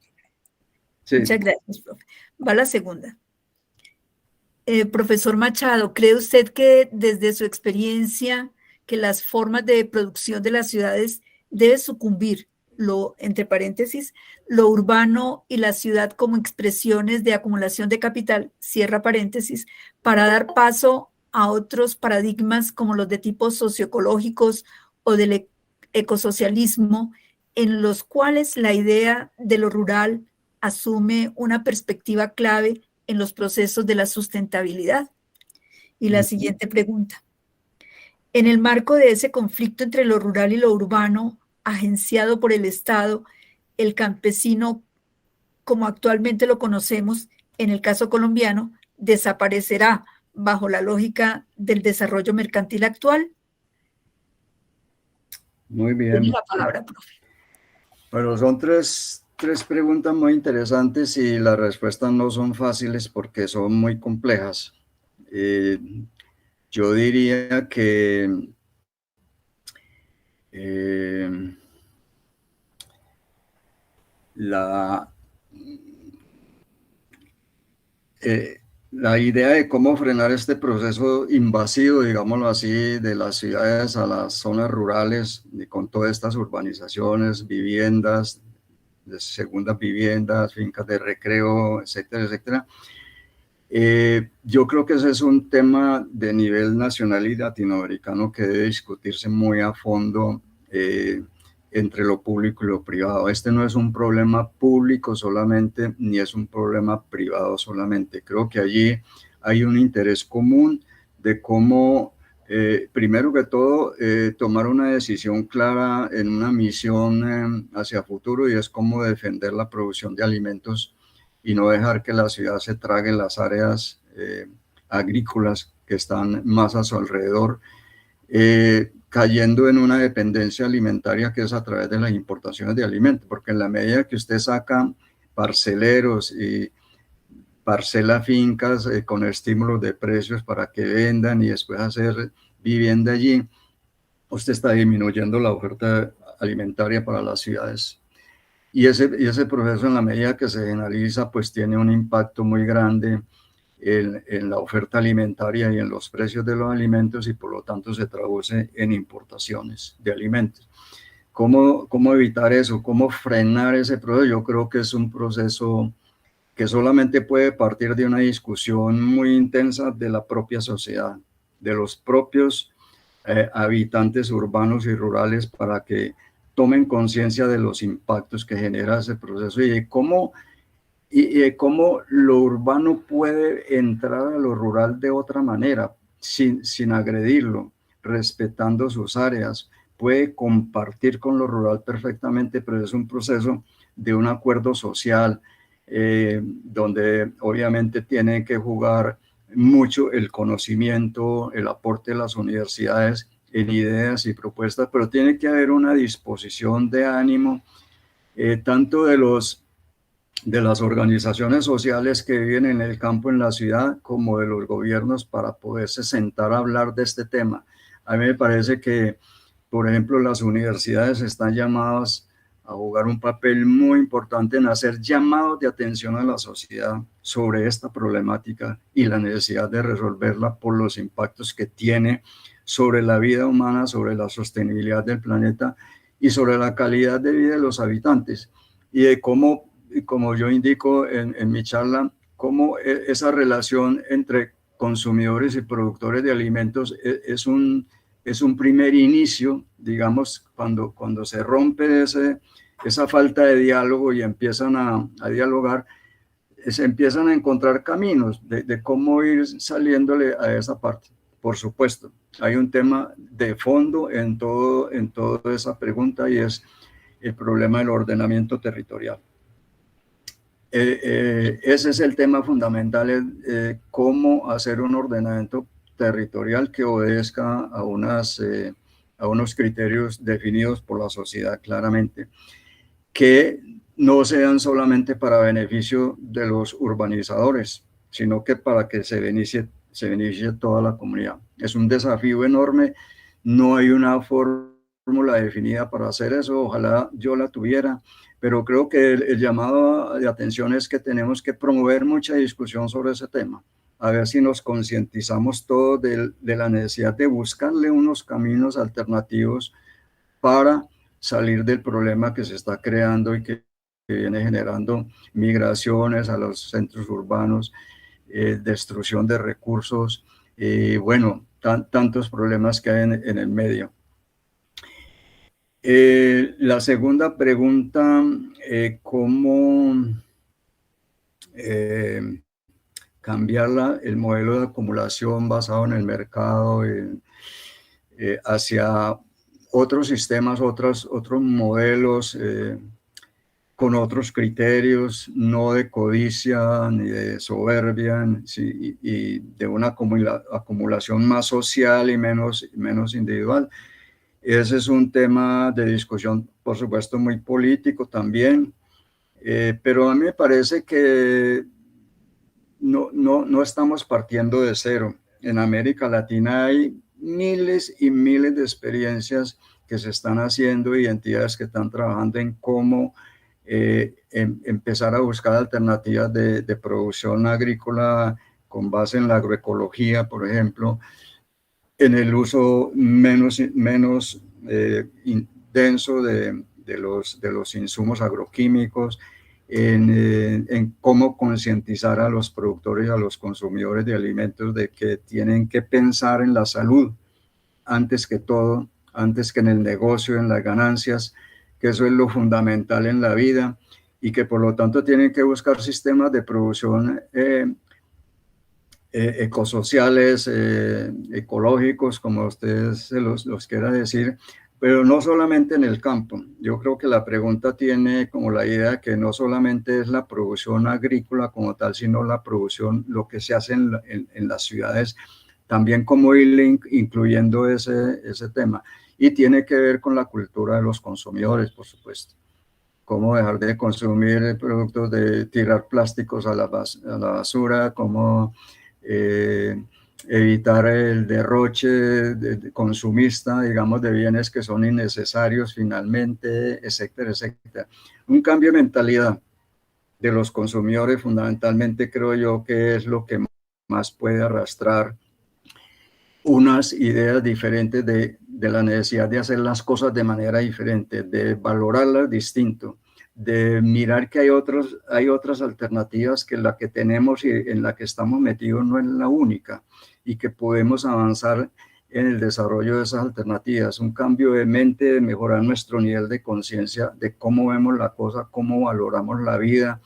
Sí. Muchas gracias, profe. Va la segunda. Profesor Machado, ¿cree usted que desde su experiencia que las formas de producción de las ciudades debe sucumbir, entre paréntesis, lo urbano y la ciudad como expresiones de acumulación de capital, cierra paréntesis, para dar paso a otros paradigmas como los de tipo socioecológicos o del ecosocialismo, en los cuales la idea de lo rural asume una perspectiva clave en los procesos de la sustentabilidad? Y la siguiente pregunta. En el marco de ese conflicto entre lo rural y lo urbano, agenciado por el Estado, el campesino, como actualmente lo conocemos, en el caso colombiano, desaparecerá bajo la lógica del desarrollo mercantil actual. Muy bien. Tiene la palabra, profe. Bueno, son tres preguntas muy interesantes y las respuestas no son fáciles porque son muy complejas. Yo diría que la idea de cómo frenar este proceso invasivo, digámoslo así, de las ciudades a las zonas rurales, con todas estas urbanizaciones, viviendas, de segundas viviendas, fincas de recreo, etcétera, etcétera. Yo creo que ese es un tema de nivel nacional y latinoamericano que debe discutirse muy a fondo entre lo público y lo privado. Este no es un problema público solamente, ni es un problema privado solamente. Creo que allí hay un interés común de cómo, primero que todo, tomar una decisión clara en una misión hacia futuro, y es cómo defender la producción de alimentos y no dejar que la ciudad se trague las áreas agrícolas que están más a su alrededor, cayendo en una dependencia alimentaria que es a través de las importaciones de alimentos, porque en la medida que usted saca parceleros y parcela fincas con estímulos de precios para que vendan y después hacer vivienda allí, usted está disminuyendo la oferta alimentaria para las ciudades. Y ese proceso, en la medida que se generaliza, pues tiene un impacto muy grande en la oferta alimentaria y en los precios de los alimentos, y por lo tanto se traduce en importaciones de alimentos. ¿Cómo evitar eso? ¿Cómo frenar ese proceso? Yo creo que es un proceso que solamente puede partir de una discusión muy intensa de la propia sociedad, de los propios habitantes urbanos y rurales, para que tomen conciencia de los impactos que genera ese proceso y de cómo lo urbano puede entrar a lo rural de otra manera, sin agredirlo, respetando sus áreas. Puede compartir con lo rural perfectamente, pero es un proceso de un acuerdo social, donde obviamente tiene que jugar mucho el conocimiento, el aporte de las universidades en ideas y propuestas, pero tiene que haber una disposición de ánimo, tanto de las organizaciones sociales que viven en el campo, en la ciudad, como de los gobiernos, para poderse sentar a hablar de este tema. A mí me parece que, por ejemplo, las universidades están llamadas a jugar un papel muy importante en hacer llamados de atención a la sociedad sobre esta problemática y la necesidad de resolverla por los impactos que tiene sobre la vida humana, sobre la sostenibilidad del planeta y sobre la calidad de vida de los habitantes, y de cómo, como yo indico en mi charla, cómo esa relación entre consumidores y productores de alimentos es un primer inicio, digamos, cuando se rompe esa falta de diálogo y empiezan a dialogar, se empiezan a encontrar caminos de cómo ir saliéndole a esa parte. Por supuesto, hay un tema de fondo en toda esa pregunta, y es el problema del ordenamiento territorial. Ese es el tema fundamental, cómo hacer un ordenamiento territorial que obedezca a unos criterios definidos por la sociedad claramente, que no sean solamente para beneficio de los urbanizadores, sino que para que se beneficie toda la comunidad. Es un desafío enorme, no hay una fórmula definida para hacer eso, ojalá yo la tuviera, pero creo que el llamado de atención es que tenemos que promover mucha discusión sobre ese tema, a ver si nos concientizamos todos de la necesidad de buscarle unos caminos alternativos para salir del problema que se está creando y que viene generando migraciones a los centros urbanos, destrucción de recursos, bueno, tantos problemas que hay en el medio. La segunda pregunta, ¿cómo cambiar el modelo de acumulación basado en el mercado hacia otros sistemas, otros modelos, con otros criterios, no de codicia ni de soberbia, sí, y de una acumulación más social y menos individual? Ese es un tema de discusión, por supuesto, muy político también, pero a mí me parece que no estamos partiendo de cero. En América Latina hay miles y miles de experiencias que se están haciendo y entidades que están trabajando en cómo empezar a buscar alternativas de producción agrícola con base en la agroecología, por ejemplo, en el uso menos denso de los insumos agroquímicos, en cómo concientizar a los productores y a los consumidores de alimentos de que tienen que pensar en la salud antes que todo, antes que en el negocio, en las ganancias, que eso es lo fundamental en la vida, y que por lo tanto tienen que buscar sistemas de producción ecosociales, ecológicos, como ustedes los quiera decir, pero no solamente en el campo. Yo creo que la pregunta tiene como la idea que no solamente es la producción agrícola como tal, sino la producción, lo que se hace en las ciudades, también cómo ir incluyendo ese tema. Y tiene que ver con la cultura de los consumidores, por supuesto. Cómo dejar de consumir productos, de tirar plásticos a la basura, cómo evitar el derroche consumista, digamos, de bienes que son innecesarios finalmente, etcétera, etcétera. Un cambio de mentalidad de los consumidores, fundamentalmente, creo yo que es lo que además puede arrastrar unas ideas diferentes de la necesidad de hacer las cosas de manera diferente, de valorarlas distinto, de mirar que hay otras alternativas que la que tenemos y en la que estamos metidos no es la única, y que podemos avanzar en el desarrollo de esas alternativas, un cambio de mente, de mejorar nuestro nivel de conciencia de cómo vemos la cosa, cómo valoramos la vida,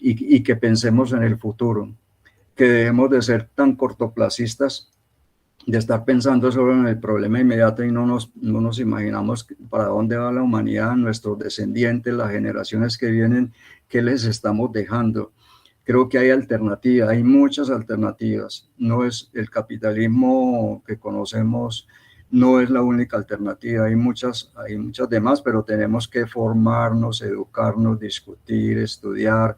y que pensemos en el futuro, que dejemos de ser tan cortoplacistas, de estar pensando solo en el problema inmediato y no nos imaginamos para dónde va la humanidad, nuestros descendientes, las generaciones que vienen, qué les estamos dejando. Creo que hay alternativas, hay muchas alternativas. No es el capitalismo que conocemos, no es la única alternativa, hay muchas demás, pero tenemos que formarnos, educarnos, discutir, estudiar,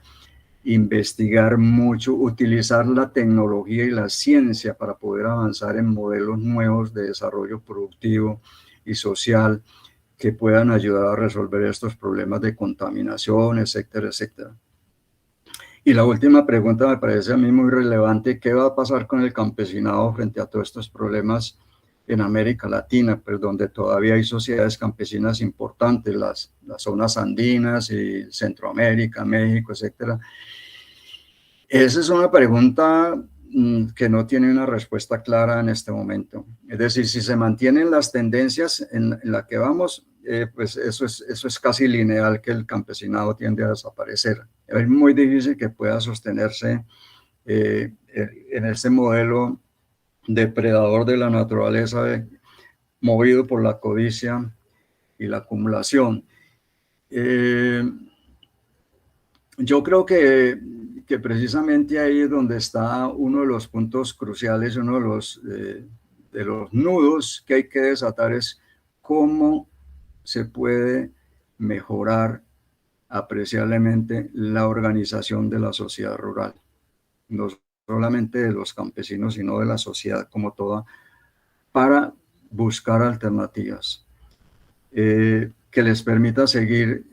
investigar mucho, utilizar la tecnología y la ciencia para poder avanzar en modelos nuevos de desarrollo productivo y social que puedan ayudar a resolver estos problemas de contaminación, etcétera, etcétera. Y la última pregunta me parece a mí muy relevante: ¿qué va a pasar con el campesinado frente a todos estos problemas en América Latina, pues donde todavía hay sociedades campesinas importantes, las zonas andinas y Centroamérica, México, etcétera? Esa es una pregunta que no tiene una respuesta clara en este momento. Es decir, si se mantienen las tendencias en la que vamos, pues eso es casi lineal, que el campesinado tiende a desaparecer. Es muy difícil que pueda sostenerse en ese modelo depredador de la naturaleza, movido por la codicia y la acumulación. Yo creo que precisamente ahí es donde está uno de los puntos cruciales, uno de los nudos que hay que desatar, es cómo se puede mejorar apreciablemente la organización de la sociedad rural, no solamente de los campesinos, sino de la sociedad como toda, para buscar alternativas que les permita seguir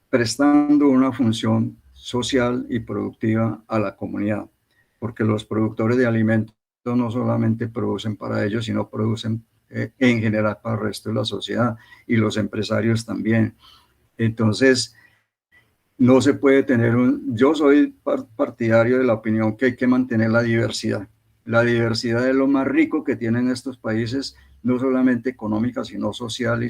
prestando una función social y productiva a la comunidad, porque los productores de alimentos no solamente producen para ellos, sino producen en general para el resto de la sociedad, y los empresarios también. Entonces, no se puede tener yo soy partidario de la opinión que hay que mantener la diversidad. La diversidad es lo más rico que tienen estos países, no solamente económica, sino social,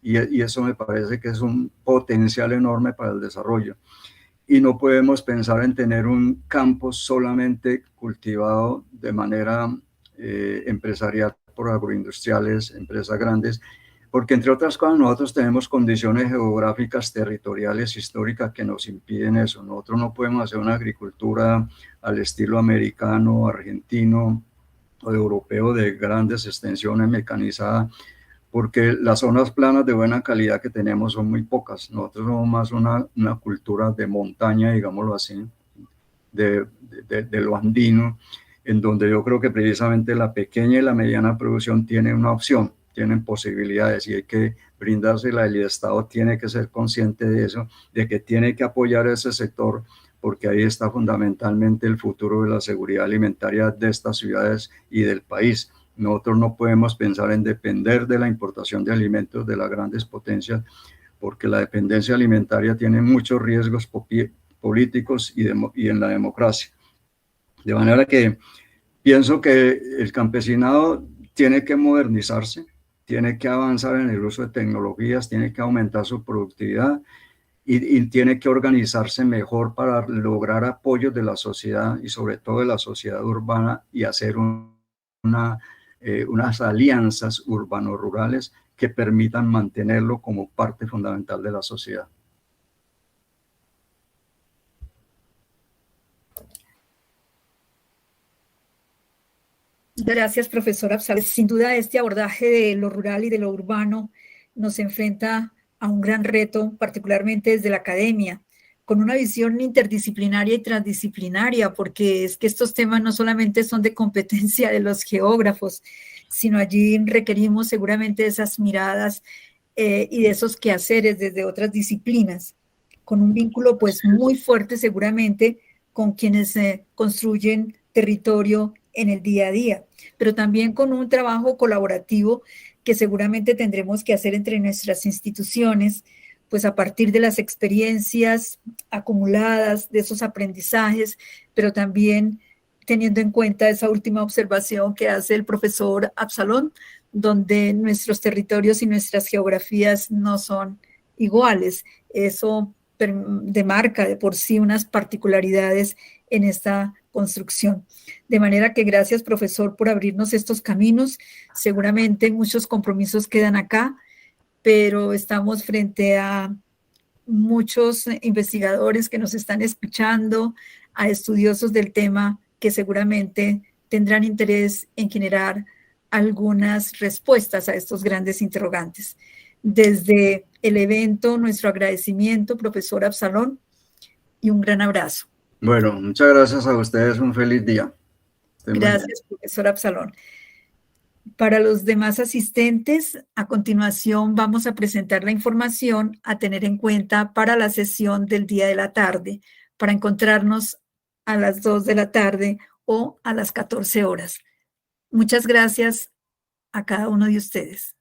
y eso me parece que es un potencial enorme para el desarrollo. Y no podemos pensar en tener un campo solamente cultivado de manera empresarial por agroindustriales, empresas grandes, porque entre otras cosas nosotros tenemos condiciones geográficas, territoriales, históricas que nos impiden eso. Nosotros no podemos hacer una agricultura al estilo americano, argentino o europeo de grandes extensiones mecanizadas, porque las zonas planas de buena calidad que tenemos son muy pocas. Nosotros somos más una cultura de montaña, digámoslo así, de lo andino, en donde yo creo que precisamente la pequeña y la mediana producción tienen una opción, tienen posibilidades, y hay que brindársela. El Estado tiene que ser consciente de eso, de que tiene que apoyar ese sector, porque ahí está fundamentalmente el futuro de la seguridad alimentaria de estas ciudades y del país. Nosotros no podemos pensar en depender de la importación de alimentos de las grandes potencias, porque la dependencia alimentaria tiene muchos riesgos políticos y en la democracia. De manera que pienso que el campesinado tiene que modernizarse, tiene que avanzar en el uso de tecnologías, tiene que aumentar su productividad y tiene que organizarse mejor para lograr apoyos de la sociedad y sobre todo de la sociedad urbana, y hacer unas alianzas urbano-rurales que permitan mantenerlo como parte fundamental de la sociedad. Gracias, profesor Absalón. Sin duda, este abordaje de lo rural y de lo urbano nos enfrenta a un gran reto, particularmente desde la academia, con una visión interdisciplinaria y transdisciplinaria, porque es que estos temas no solamente son de competencia de los geógrafos, sino allí requerimos seguramente esas miradas y de esos quehaceres desde otras disciplinas, con un vínculo pues muy fuerte seguramente con quienes construyen territorio en el día a día, pero también con un trabajo colaborativo que seguramente tendremos que hacer entre nuestras instituciones, pues a partir de las experiencias acumuladas, de esos aprendizajes, pero también teniendo en cuenta esa última observación que hace el profesor Absalón, donde nuestros territorios y nuestras geografías no son iguales. Eso demarca de por sí unas particularidades en esta construcción. De manera que gracias, profesor, por abrirnos estos caminos. Seguramente muchos compromisos quedan acá, pero estamos frente a muchos investigadores que nos están escuchando, a estudiosos del tema que seguramente tendrán interés en generar algunas respuestas a estos grandes interrogantes. Desde el evento, nuestro agradecimiento, profesor Absalón, y un gran abrazo. Bueno, muchas gracias a ustedes, un feliz día. Gracias, profesor Absalón. Para los demás asistentes, a continuación vamos a presentar la información a tener en cuenta para la sesión del día de la tarde, para encontrarnos a las 2 de la tarde o a las 14 horas. Muchas gracias a cada uno de ustedes.